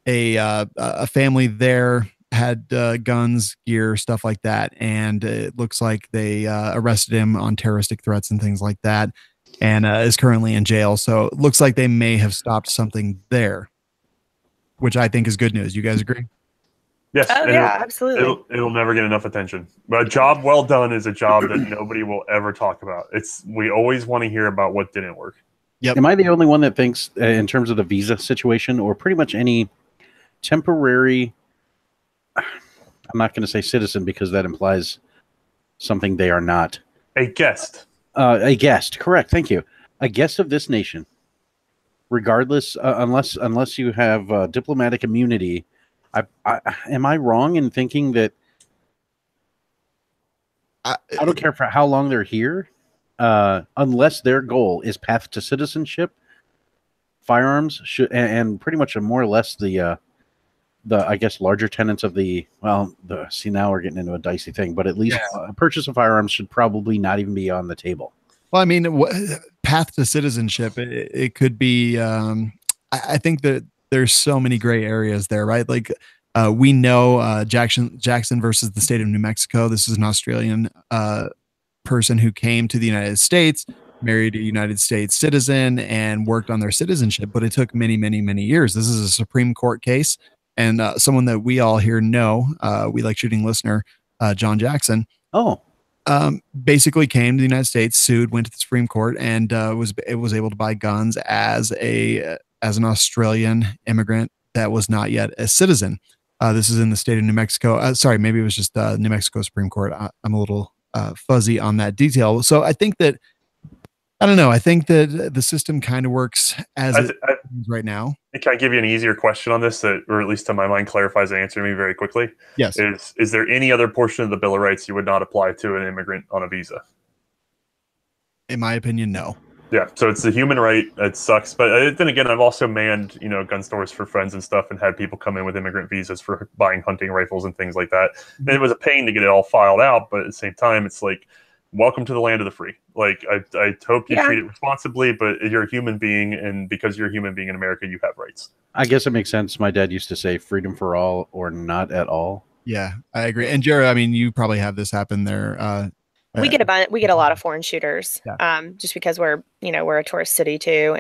a family there, had guns, gear, stuff like that. And it looks like they arrested him on terroristic threats and things like that, and is currently in jail. So it looks like they may have stopped something there, which I think is good news. You guys agree? Yes. Oh, yeah, absolutely. It'll never get enough attention. But a job well done is a job that nobody will ever talk about. We always want to hear about what didn't work. Yep. Am I the only one that thinks, in terms of the visa situation, or pretty much any temporary, I'm not going to say citizen because that implies something they are not. A guest. A guest, correct. Thank you. A guest of this nation, regardless, unless you have diplomatic immunity. Am I wrong in thinking that? I don't care for how long they're here, unless their goal is path to citizenship. Firearms should, and pretty much more or less the I guess larger tenets of see, now we're getting into a dicey thing, but at least a purchase of firearms should probably not even be on the table. Well, I mean, path to citizenship, it could be. I think that there's so many gray areas there, right? Like we know Jackson versus the state of New Mexico. This is an Australian person who came to the United States, married a United States citizen, and worked on their citizenship. But it took many, many, many years. This is a Supreme Court case, and someone that we all here know, We Like Shooting listener, John Jackson. Oh. Basically came to the United States, sued, went to the Supreme Court, and was able to buy guns as an Australian immigrant that was not yet a citizen. This is in the state of New Mexico. Sorry, maybe it was just New Mexico Supreme Court. I'm a little fuzzy on that detail. So I think that, I don't know. I think that the system kind of works as it is right now. Can I give you an easier question on this that, or at least to my mind, clarifies the answer to me very quickly? Yes. Is there any other portion of the Bill of Rights you would not apply to an immigrant on a visa? In my opinion, no. Yeah, so it's a human right. It sucks, but then again, I've also manned, gun stores for friends and stuff, and had people come in with immigrant visas for buying hunting rifles and things like that. And it was a pain to get it all filed out, but at the same time, it's like, welcome to the land of the free. Like, I hope you treat it responsibly, but you're a human being, and because you're a human being in America, you have rights. I guess it makes sense. My dad used to say freedom for all or not at all. Yeah, I agree. And Jerah, I mean, you probably have this happen there. We get a lot of foreign shooters, just because we're a tourist city too,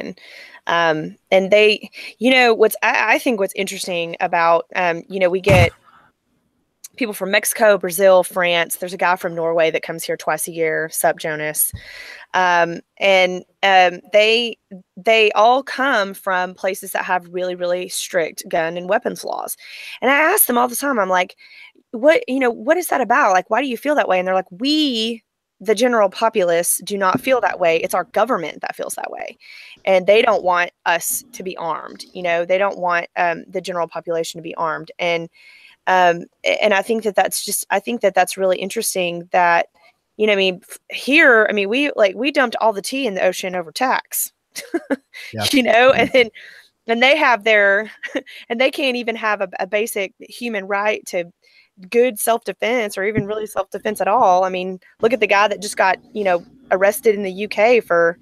and they, I think what's interesting about, we get people from Mexico, Brazil, France. There's a guy from Norway that comes here twice a year. Sup, Jonas? They all come from places that have really, really strict gun and weapons laws. And I ask them all the time, I'm like, what is that about? Like, why do you feel that way? And they're like, we, the general populace, do not feel that way. It's our government that feels that way. And they don't want us to be armed. They don't want the general population to be armed. And I think that's really interesting that, here, we dumped all the tea in the ocean over tax, and they have and they can't even have a basic human right to good self-defense, or even really self-defense at all. I mean, look at the guy that just got, arrested in the UK for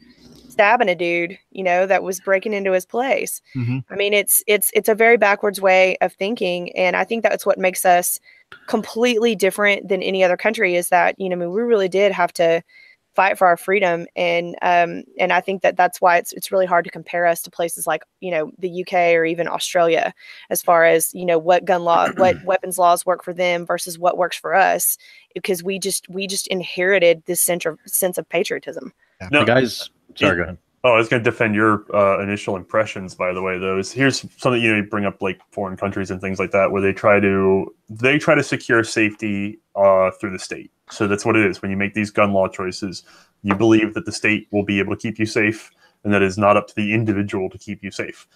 stabbing a dude, that was breaking into his place. Mm-hmm. I mean, it's a very backwards way of thinking. And I think that's what makes us completely different than any other country, is that, we really did have to fight for our freedom. And I think that's why it's really hard to compare us to places like, the UK or even Australia, as far as, what what weapons laws work for them versus what works for us, because we just inherited this sense of patriotism. No, guys, sorry, go ahead. Oh, I was going to defend your initial impressions, by the way, though. Here's something, you bring up, like foreign countries and things like that, where they try to secure safety through the state. So that's what it is. When you make these gun law choices, you believe that the state will be able to keep you safe, and that it's not up to the individual to keep you safe.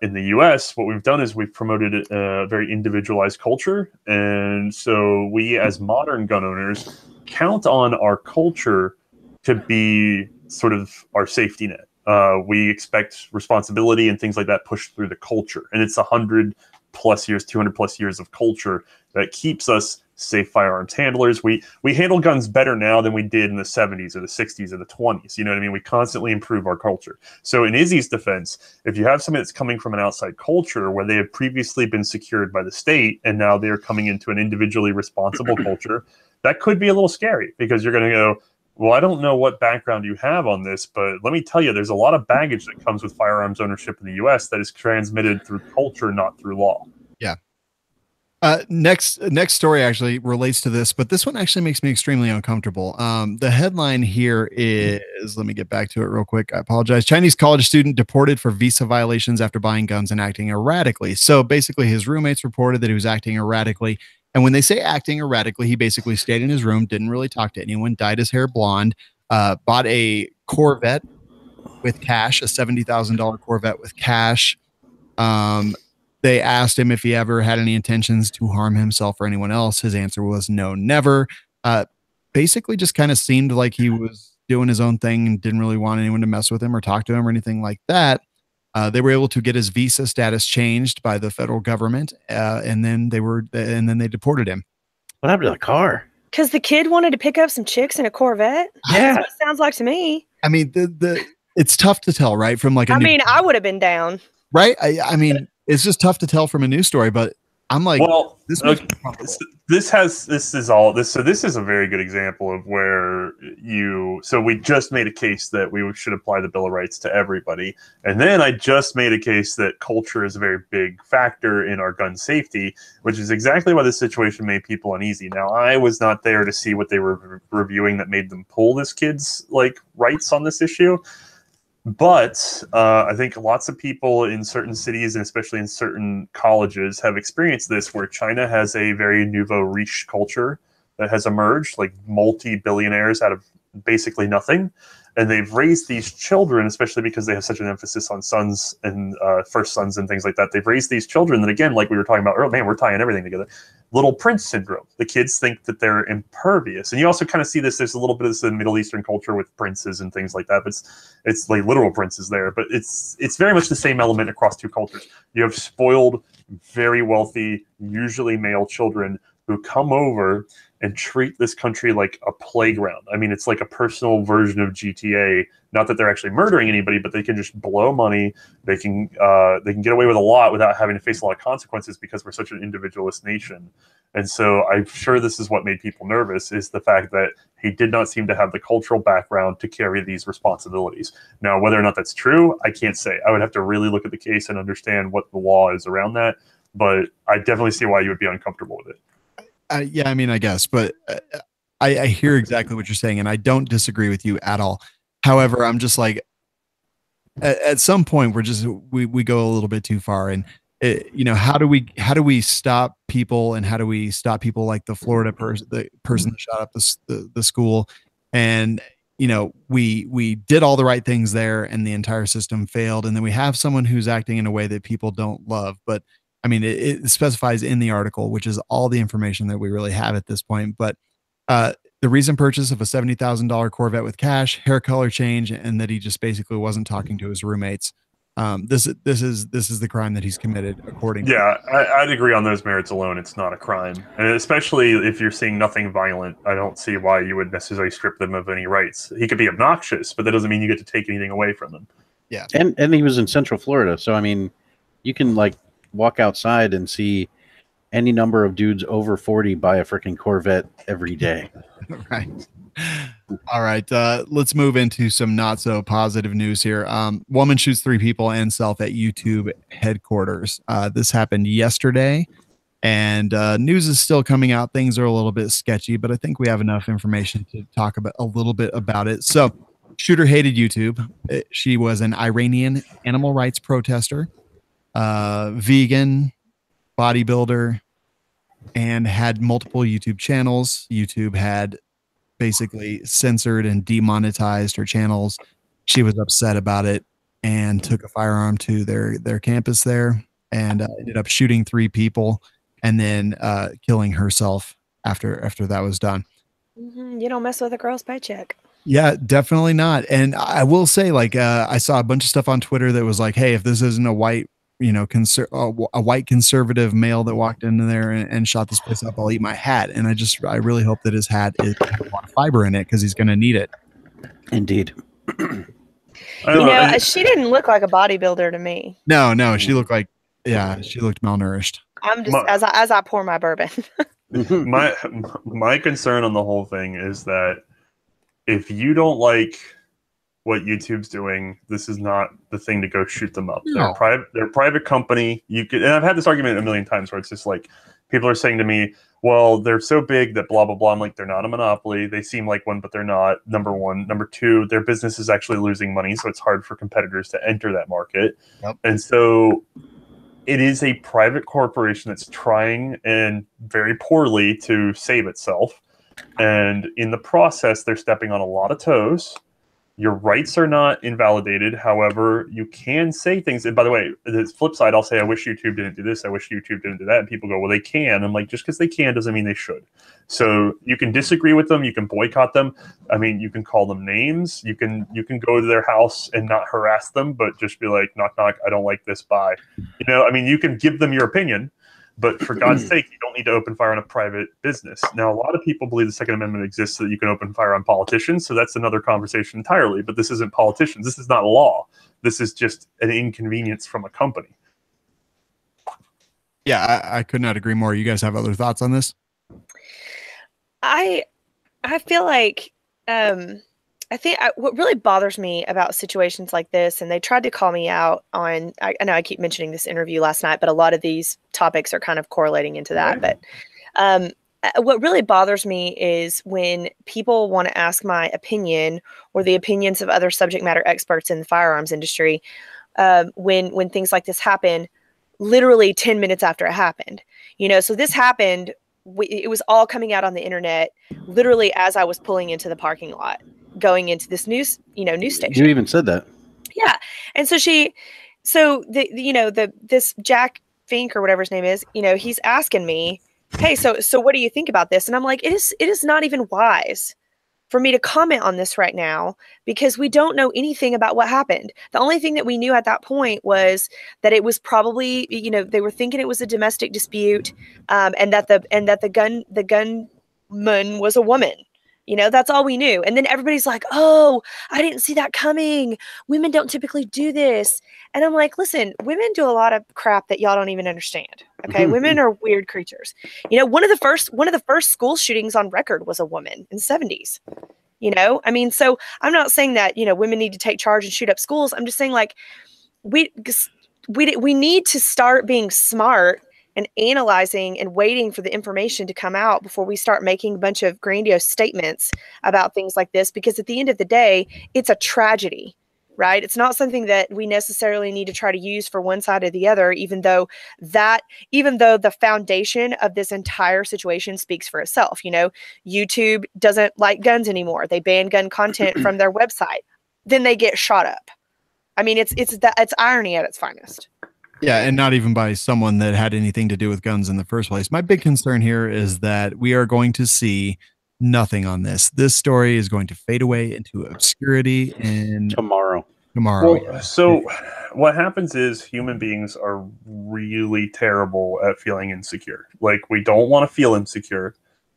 In the U.S., what we've done is we've promoted a very individualized culture. And so we, as modern gun owners, count on our culture to be sort of our safety net. We expect responsibility and things like that pushed through the culture. And it's 100+ years, 200+ years of culture that keeps us safe firearms handlers. We handle guns better now than we did in the 70s or the 60s or the 20s. You know what I mean? We constantly improve our culture. So in Izzy's defense, if you have something that's coming from an outside culture where they have previously been secured by the state, and now they're coming into an individually responsible culture, that could be a little scary, because you're going to go, well, I don't know what background you have on this, but let me tell you, there's a lot of baggage that comes with firearms ownership in the U.S. that is transmitted through culture, not through law. Yeah. Next story actually relates to this, but this one actually makes me extremely uncomfortable. The headline here is, let me get back to it real quick. I apologize. Chinese college student deported for visa violations after buying guns and acting erratically. So basically his roommates reported that he was acting erratically. And when they say acting erratically, he basically stayed in his room, didn't really talk to anyone, dyed his hair blonde, bought a Corvette with cash, a $70,000 Corvette with cash. They asked him if he ever had any intentions to harm himself or anyone else. His answer was no, never. Basically just kind of seemed like he was doing his own thing and didn't really want anyone to mess with him or talk to him or anything like that. They were able to get his visa status changed by the federal government, and then they deported him. What happened to the car? Because the kid wanted to pick up some chicks in a Corvette. Yeah, That's what it sounds like to me. I mean, it's tough to tell, right? From like, I would have been down. Right? I mean, it's just tough to tell from a news story, but I'm like, well, this is a very good example of where so we just made a case that we should apply the Bill of Rights to everybody. And then I just made a case that culture is a very big factor in our gun safety, which is exactly why this situation made people uneasy. Now, I was not there to see what they were reviewing that made them pull this kid's rights on this issue. But I think lots of people in certain cities, and especially in certain colleges, have experienced this, where China has a very nouveau riche culture that has emerged, like multi-billionaires out of basically nothing. And they've raised these children, especially because they have such an emphasis on sons and first sons and things like that. They've raised these children that, again, like we were talking about earlier, man, we're tying everything together. Little prince syndrome. The kids think that they're impervious. And you also kind of see this, there's a little bit of this in Middle Eastern culture with princes and things like that, but it's like literal princes there. But it's very much the same element across two cultures. You have spoiled, very wealthy, usually male children who come over and treat this country like a playground. I mean, it's like a personal version of GTA. Not that they're actually murdering anybody, but they can just blow money. They can get away with a lot without having to face a lot of consequences because we're such an individualist nation. And so I'm sure this is what made people nervous, is the fact that he did not seem to have the cultural background to carry these responsibilities. Now, whether or not that's true, I can't say. I would have to really look at the case and understand what the law is around that. But I definitely see why you would be uncomfortable with it. Yeah, I mean, I guess, but I hear exactly what you're saying, and I don't disagree with you at all. However, I'm just like, at some point, we go a little bit too far, and how do we stop people, and how do we stop people like the Florida person, the person that shot up the school, and we did all the right things there, and the entire system failed, and then we have someone who's acting in a way that people don't love, but. I mean, it specifies in the article, which is all the information that we really have at this point. But the recent purchase of a $70,000 Corvette with cash, hair color change, and that he just basically wasn't talking to his roommates. This is the crime that he's committed, according. Yeah, I'd agree on those merits alone. It's not a crime, and especially if you're seeing nothing violent, I don't see why you would necessarily strip them of any rights. He could be obnoxious, but that doesn't mean you get to take anything away from them. Yeah, and he was in Central Florida, so I mean, you can walk outside and see any number of dudes over 40 buy a freaking Corvette every day. Right. All right. Let's move into some not so positive news here. Woman shoots 3 people and self at YouTube headquarters. This happened yesterday, and news is still coming out. Things are a little bit sketchy, but I think we have enough information to talk about a little bit about it. So, shooter hated YouTube. She was an Iranian animal rights protester, vegan, bodybuilder, and had multiple YouTube channels. YouTube had basically censored and demonetized her channels. She was upset about it and took a firearm to their campus there, and ended up shooting 3 people and then killing herself after that was done. You don't mess with a girl's paycheck. Yeah, definitely not. And I will say, I saw a bunch of stuff on Twitter that was like, hey, if this isn't a white a white conservative male that walked into there and shot this place up, I'll eat my hat. And I really hope that his hat has a lot of fiber in it, because he's going to need it. Indeed. She didn't look like a bodybuilder to me. No, she looked she looked malnourished. I'm just as I pour my bourbon. my concern on the whole thing is that if you don't like what YouTube's doing. This is not the thing to go shoot them up. No. They're a private company. You could, and I've had this argument a million times where it's just like people are saying to me, well, they're so big that blah, blah, blah. I'm like, they're not a monopoly. They seem like one, but they're not. Number one. Number two, their business is actually losing money, so it's hard for competitors to enter that market. Yep. And so it is a private corporation that's trying and very poorly to save itself. And in the process, they're stepping on a lot of toes. Your rights are not invalidated. However, you can say things. And by the way, the flip side, I'll say, I wish YouTube didn't do this. I wish YouTube didn't do that. And people go, well, they can. I'm like, just because they can doesn't mean they should. So you can disagree with them. You can boycott them. I mean, you can call them names. You can go to their house and not harass them, but just be like, knock, knock, I don't like this, bye. You know, I mean, you can give them your opinion. But for God's sake, you don't need to open fire on a private business. Now, a lot of people believe the Second Amendment exists so that you can open fire on politicians. So that's another conversation entirely. But this isn't politicians. This is not law. This is just an inconvenience from a company. Yeah, I could not agree more. You guys have other thoughts on this? I feel like I think what really bothers me about situations like this, and they tried to call me out on, I know I keep mentioning this interview last night, but a lot of these topics are kind of correlating into that. Right. But what really bothers me is when people want to ask my opinion or the opinions of other subject matter experts in the firearms industry, when things like this happen, literally 10 minutes after it happened. You know, so this happened, it was all coming out on the internet, literally as I was pulling into the parking lot, going into this news station. You even said that. Yeah. And so this Jack Fink or whatever his name is, you know, he's asking me, hey, so what do you think about this? And I'm like, it is not even wise for me to comment on this right now because we don't know anything about what happened. The only thing that we knew at that point was that it was probably, you know, they were thinking it was a domestic dispute, and that the gunman was a woman. You know, that's all we knew. And then everybody's like, oh, I didn't see that coming. Women don't typically do this. And I'm like, listen, women do a lot of crap that y'all don't even understand. Okay. Women are weird creatures. You know, one of the first school shootings on record was a woman in the 70s. You know, I mean, so I'm not saying that, you know, women need to take charge and shoot up schools. I'm just saying, like, we need to start being smart and analyzing and waiting for the information to come out before we start making a bunch of grandiose statements about things like this. Because at the end of the day, it's a tragedy, right? It's not something that we necessarily need to try to use for one side or the other, even though the foundation of this entire situation speaks for itself. You know, YouTube doesn't like guns anymore. They ban gun content from their website. Then they get shot up. I mean, it's irony at its finest. Yeah, and not even by someone that had anything to do with guns in the first place. My big concern here is that we are going to see nothing on this. This story is going to fade away into obscurity in tomorrow. Well, yeah. So what happens is human beings are really terrible at feeling insecure. Like, we don't want to feel insecure.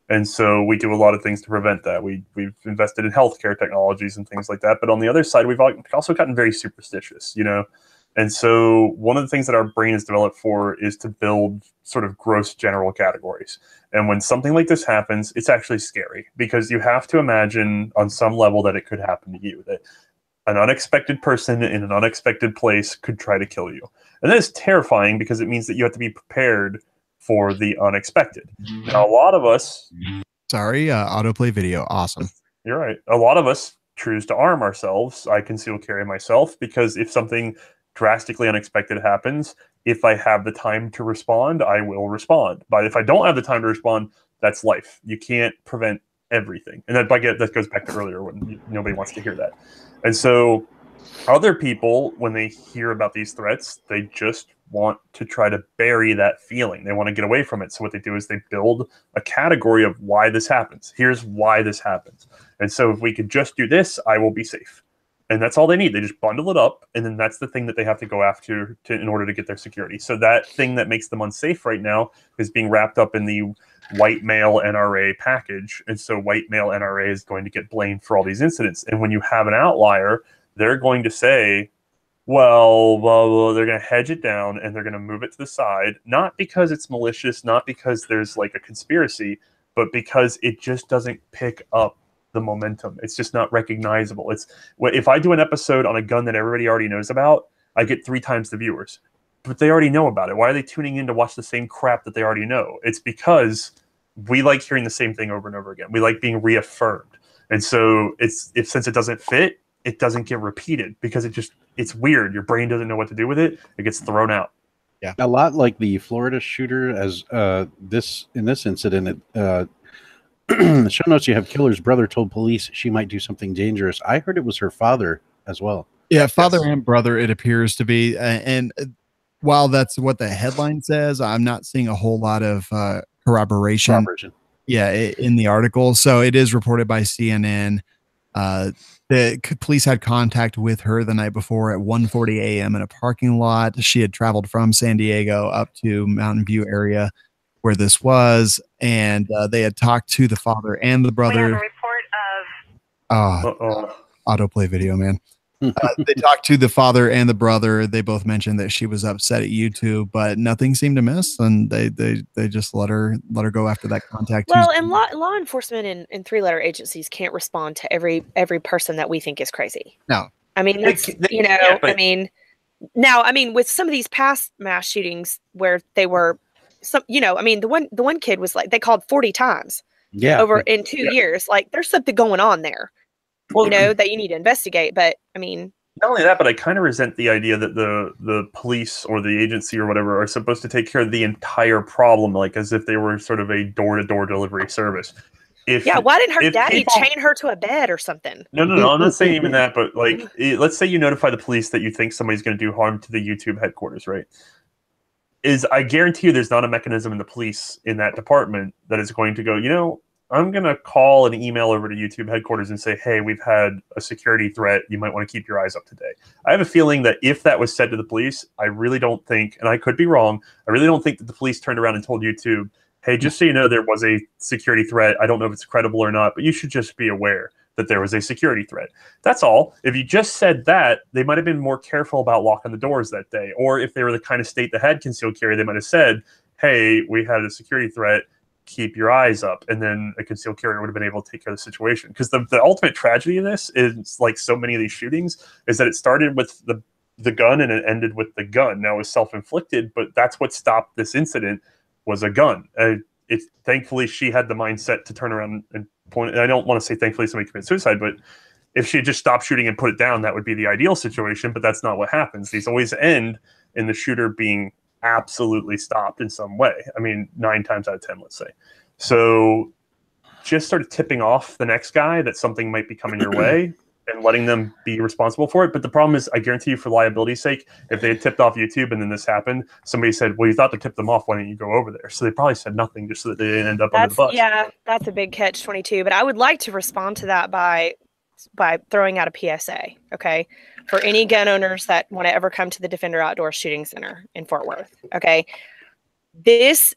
And so we do a lot of things to prevent that. We've invested in healthcare technologies and things like that. But on the other side, we've also gotten very superstitious, you know? And so one of the things that our brain is developed for is to build sort of gross general categories. And when something like this happens, it's actually scary because you have to imagine on some level that it could happen to you, that an unexpected person in an unexpected place could try to kill you. And that is terrifying because it means that you have to be prepared for the unexpected. Now, a lot of us... Sorry, autoplay video. Awesome. You're right. A lot of us choose to arm ourselves. I conceal carry myself because if something drastically unexpected happens, if I have the time to respond, I will respond. But if I don't have the time to respond, that's life. You can't prevent everything. And that goes back to earlier when nobody wants to hear that. And so other people, when they hear about these threats, they just want to try to bury that feeling. They want to get away from it. So what they do is they build a category of why this happens. Here's why this happens. And so if we could just do this, I will be safe. And that's all they need. They just bundle it up, and then that's the thing that they have to go after in order to get their security. So that thing that makes them unsafe right now is being wrapped up in the white male NRA package. And so white male NRA is going to get blamed for all these incidents. And when you have an outlier, they're going to say, well, they're going to hedge it down, and they're going to move it to the side, not because it's malicious, not because there's like a conspiracy, but because it just doesn't pick up the momentum. It's just not recognizable. If I do an episode on a gun that everybody already knows about, I get 3 times the viewers, but they already know about it. Why are they tuning in to watch the same crap that they already know? It's because we like hearing the same thing over and over again. We like being reaffirmed. And so since it doesn't fit, it doesn't get repeated because it's weird. Your brain doesn't know what to do with it. It gets thrown out. Yeah. A lot like the Florida shooter as in this incident, the show notes you have killer's brother told police she might do something dangerous. I heard it was her father as well. Yeah, father and brother, it appears to be. And while that's what the headline says, I'm not seeing a whole lot of corroboration. Yeah, in the article. So it is reported by CNN. The police had contact with her the night before at 1:40 a.m. in a parking lot. She had traveled from San Diego up to Mountain View area where this was, and they had talked to the father and the brother. We have a report of autoplay video, man. They talked to the father and the brother. They both mentioned that she was upset at YouTube, but nothing seemed to miss, and they just let her go after that contact. Well, and law enforcement and 3-letter agencies can't respond to every person that we think is crazy. No, I mean that's I mean with some of these past mass shootings where they were the one kid was like they called 40 times over in 2 years. Like there's something going on there. Well, that you need to investigate. But I mean, not only that, but I kind of resent the idea that the police or the agency or whatever are supposed to take care of the entire problem, like as if they were sort of a door-to-door delivery service. Why didn't her daddy chain her to a bed or something? No, I'm not saying even that, but like, let's say you notify the police that you think somebody's going to do harm to the YouTube headquarters, right? I guarantee you there's not a mechanism in the police in that department that is going to go, I'm going to call an email over to YouTube headquarters and say, hey, we've had a security threat. You might want to keep your eyes up today. I have a feeling that if that was said to the police, I really don't think, and I could be wrong, I really don't think that the police turned around and told YouTube, hey, just so you know, there was a security threat. I don't know if it's credible or not, but you should just be aware that there was a security threat. That's all. If you just said that, they might have been more careful about locking the doors that day. Or if they were the kind of state that had concealed carry, they might have said, hey, we had a security threat. Keep your eyes up, and then a concealed carrier would have been able to take care of the situation. Because the ultimate tragedy of this is, like so many of these shootings, is that it started with the gun and it ended with the gun. Now it was self-inflicted, but that's what stopped this incident was a gun. Thankfully she had the mindset to turn around and point. And I don't want to say thankfully somebody committed suicide, but if she had just stopped shooting and put it down, that would be the ideal situation. But that's not what happens. These always end in the shooter being absolutely stopped in some way. I mean, 9 times out of 10, let's say. So just sort of tipping off the next guy that something might be coming your way and letting them be responsible for it. But the problem is, I guarantee you, for liability's sake, if they had tipped off YouTube and then this happened, somebody said, well, you thought to tip them off, why didn't you go over there? So they probably said nothing just so that they didn't end up under the bus. Yeah, that's a big catch-22. But I would like to respond to that by throwing out a PSA, okay? For any gun owners that want to ever come to the Defender Outdoor Shooting Center in Fort Worth, okay? This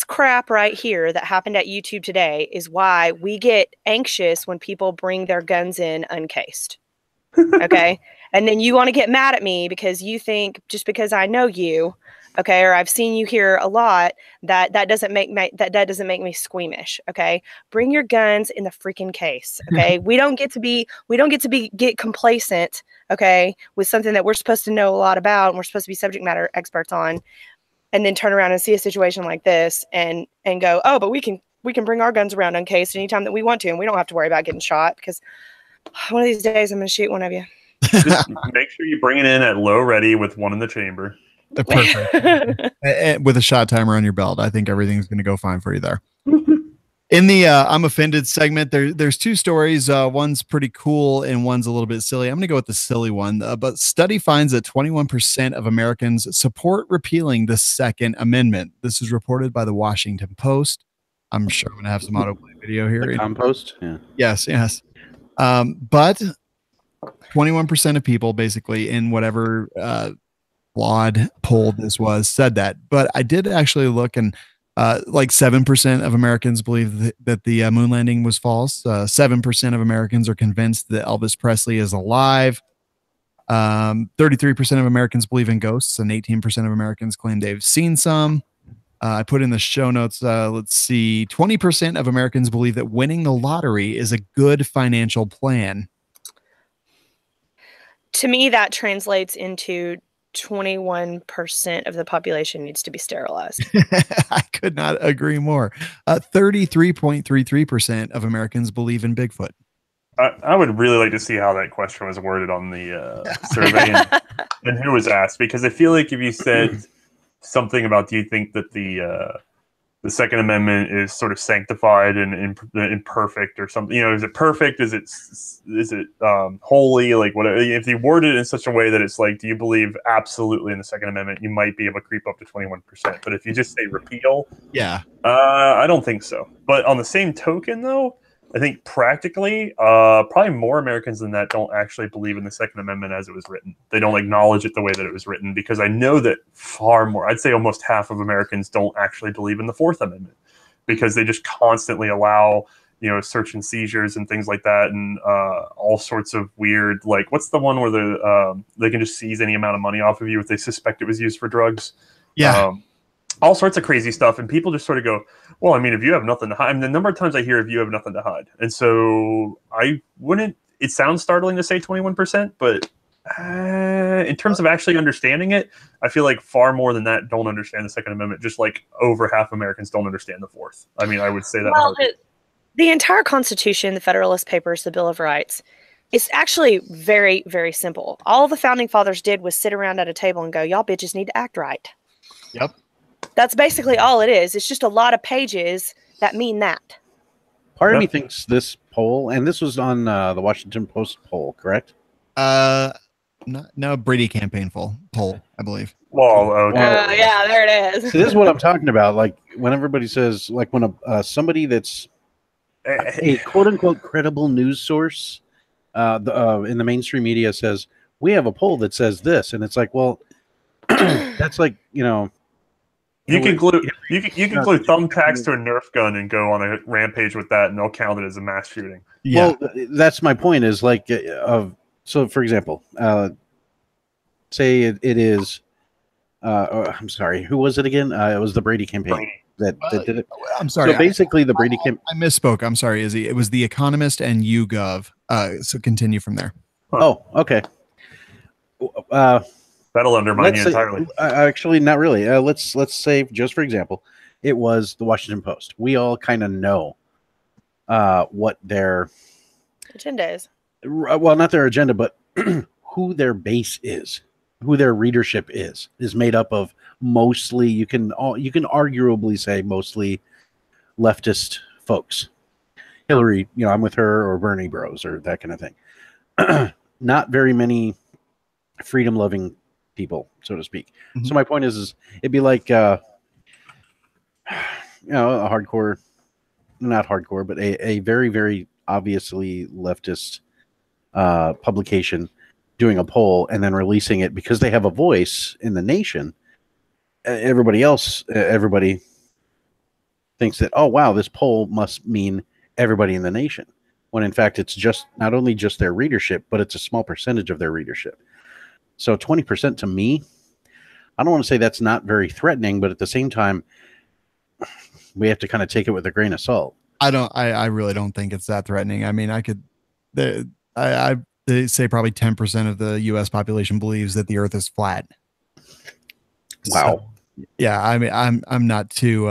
crap right here that happened at YouTube today is why we get anxious when people bring their guns in uncased, okay? And then you want to get mad at me because you think just because I know you, okay, or I've seen you here a lot, that doesn't make me squeamish, okay? Bring your guns in the freaking case, okay? We don't get to get complacent, okay, with something that we're supposed to know a lot about and we're supposed to be subject matter experts on, and then turn around and see a situation like this and go, oh, but we can bring our guns around uncased anytime that we want to, and we don't have to worry about getting shot because one of these days I'm going to shoot one of you. Just make sure you bring it in at low ready with one in the chamber. Perfect. With a shot timer on your belt, I think everything's going to go fine for you there. In the I'm offended segment, there's 2 stories. One's pretty cool and one's a little bit silly. I'm going to go with the silly one. But study finds that 21% of Americans support repealing the Second Amendment. This is reported by the Washington Post. I'm sure I'm going to have some autoplay video here. The Compost? Yeah. Yes. But 21% of people basically in whatever flawed poll this was said that. But I did actually look, and like 7% of Americans believe that the moon landing was false. 7% of Americans are convinced that Elvis Presley is alive. 33% of Americans believe in ghosts, and 18% of Americans claim they've seen some. I put in the show notes. Let's see. 20% of Americans believe that winning the lottery is a good financial plan. To me, that translates into 21% of the population needs to be sterilized. I could not agree more. 33.33% of Americans believe in Bigfoot. I would really like to see how that question was worded on the survey and who was asked, because I feel like if you said something about, do you think that the Second Amendment is sort of sanctified and perfect or something? Is it perfect? Is it holy? Like, what if you word it in such a way that it's like, do you believe absolutely in the Second Amendment? You might be able to creep up to 21%. But if you just say repeal, I don't think so. But on the same token, though, I think practically, probably more Americans than that don't actually believe in the Second Amendment as it was written. They don't acknowledge it the way that it was written, because I know that far more, I'd say almost half of Americans don't actually believe in the Fourth Amendment, because they just constantly allow, search and seizures and things like that, and all sorts of weird, like, what's the one where they can just seize any amount of money off of you if they suspect it was used for drugs? Yeah. All sorts of crazy stuff, and people just sort of go, well, I mean, if you have nothing to hide, I mean, the number of times I hear if you have nothing to hide. And so it sounds startling to say 21%, but in terms of actually understanding it, I feel like far more than that don't understand the Second Amendment, just like over half Americans don't understand the Fourth. I mean, I would say that. Well, the entire Constitution, the Federalist Papers, the Bill of Rights, it's actually very, very simple. All the Founding Fathers did was sit around at a table and go, y'all bitches need to act right. Yep. That's basically all it is. It's just a lot of pages that mean that. Part of me thinks this poll, and this was on the Washington Post poll, correct? No, Brady campaign poll, I believe. Well, okay. Yeah, there it is. So this is what I'm talking about. Like, when everybody says, like, when somebody that's a quote unquote credible news source in the mainstream media says, we have a poll that says this, and it's like, well, that's like, You can glue thumbtacks to a Nerf gun and go on a rampage with that, and they'll count it as a mass shooting. Yeah. Well, that's my point. Is like, so for example, say it is. I'm sorry, who was it again? It was the Brady campaign that did it. I'm sorry. So basically, the Brady campaign. I misspoke. I'm sorry, Izzy. It was The Economist and YouGov. So continue from there. Oh, okay. That'll undermine you entirely. Actually, not really. Let's say, just for example, it was the Washington Post. We all kind of know what their agenda is. Well, not their agenda, but who their base is, who their readership is made up of mostly. You can arguably say mostly leftist folks. Hillary, I'm with her, or Bernie Bros, or that kind of thing. Not very many freedom-loving people, so to speak. Mm-hmm. So my point is it'd be like a hardcore, not hardcore, but a very, very obviously leftist publication doing a poll and then releasing it because they have a voice in the nation. Everybody thinks that, oh wow, this poll must mean everybody in the nation, when in fact it's just not only just their readership, but it's a small percentage of their readership. So 20% to me, I don't want to say that's not very threatening, but at the same time, we have to kind of take it with a grain of salt. I really don't think it's that threatening. I mean, they say probably 10% of the U.S. population believes that the Earth is flat. Wow. So, yeah, I mean, I'm not too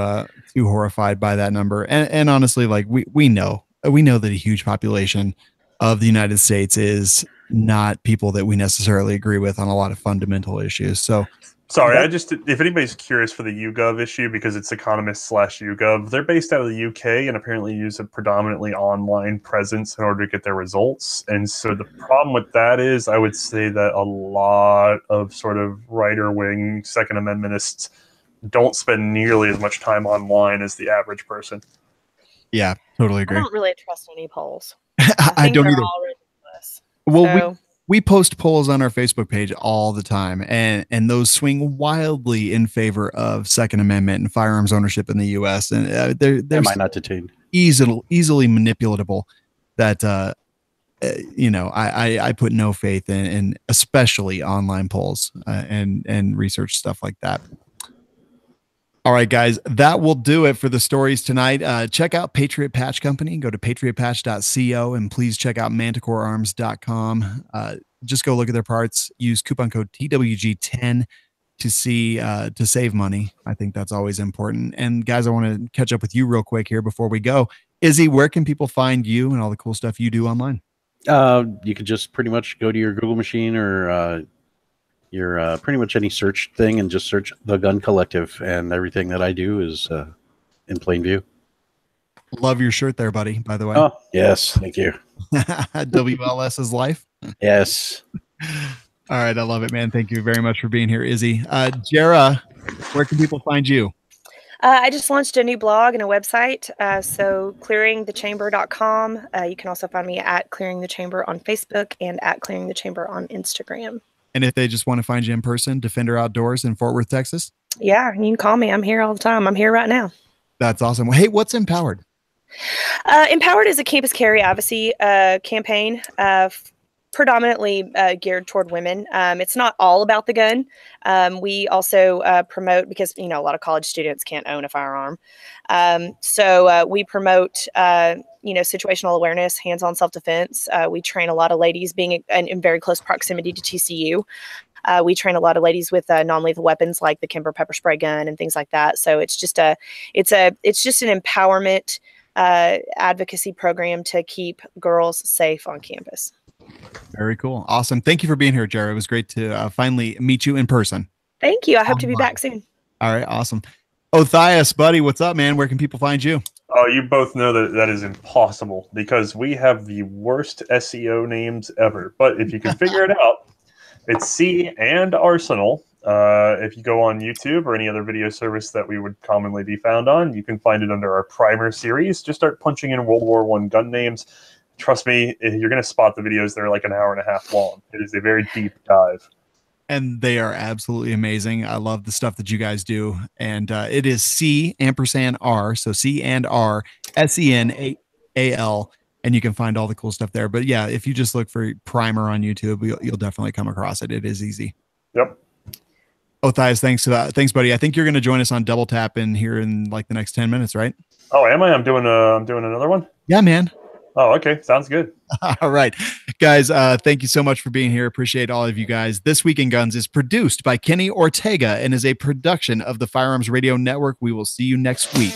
horrified by that number, and honestly, like we know that a huge population of the United States is not people that we necessarily agree with on a lot of fundamental issues. So sorry, if anybody's curious for the YouGov issue, because it's Economist/YouGov, they're based out of the UK and apparently use a predominantly online presence in order to get their results. And so the problem with that is, I would say that a lot of sort of right-wing Second Amendmentists don't spend nearly as much time online as the average person. Yeah, totally agree. I don't really trust any polls. I don't either. Well, so, we post polls on our Facebook page all the time, and those swing wildly in favor of Second Amendment and firearms ownership in the U.S. And they're might not detain easily manipulatable. That I put no faith in especially online polls and research stuff like that. All right, guys, that will do it for the stories tonight. Check out Patriot Patch Company. Go to patriotpatch.co and please check out manticorearms.com. Just go look at their parts. Use coupon code TWG10 to save money. I think that's always important. And guys, I want to catch up with you real quick here before we go. Izzy, where can people find you and all the cool stuff you do online? You could just pretty much go to your Google machine or your pretty much any search thing and just search The Gun Collective, and everything that I do is in plain view. Love your shirt there, buddy, by the way. Oh, yes. Thank you. WLS is life. Yes. All right. I love it, man. Thank you very much for being here, Izzy. Jerah, where can people find you? I just launched a new blog and a website. So clearingthechamber.com. You can also find me at Clearing the Chamber on Facebook and at Clearing the Chamber on Instagram. And if they just want to find you in person, Defender Outdoors in Fort Worth, Texas? Yeah, you can call me. I'm here all the time. I'm here right now. That's awesome. Well, hey, what's Empowered? Empowered is a campus carry advocacy campaign, predominantly geared toward women. It's not all about the gun. We also promote, because a lot of college students can't own a firearm. So we promote situational awareness, hands-on self-defense. We train a lot of ladies being in very close proximity to TCU. We train a lot of ladies with non-lethal weapons like the Kimber pepper spray gun and things like that. So it's just an empowerment advocacy program to keep girls safe on campus. Very cool. Awesome. Thank you for being here, Jerah. It was great to finally meet you in person. Thank you. I hope to be back soon. All right. Awesome. Othias, buddy, what's up, man? Where can people find you? Oh, you both know that is impossible because we have the worst SEO names ever. But if you can figure it out, it's C&Rsenal. If you go on YouTube or any other video service that we would commonly be found on, you can find it under our primer series. Just start punching in World War I gun names. Trust me, you're going to spot the videos. They're like an hour and a half long. It is a very deep dive. And they are absolutely amazing. I love the stuff that you guys do. And it is C&R. So C&R, SENAL. And you can find all the cool stuff there. But yeah, if you just look for primer on YouTube, you'll definitely come across it. It is easy. Yep. Othias, thanks for that. Thanks, buddy. I think you're going to join us on Double Tap in here in like the next 10 minutes, right? Oh, am I? I'm doing another one? Yeah, man. Oh, okay. Sounds good. All right, guys. Thank you so much for being here. Appreciate all of you guys. This Week in Guns is produced by Kenny Ortega and is a production of the Firearms Radio Network. We will see you next week.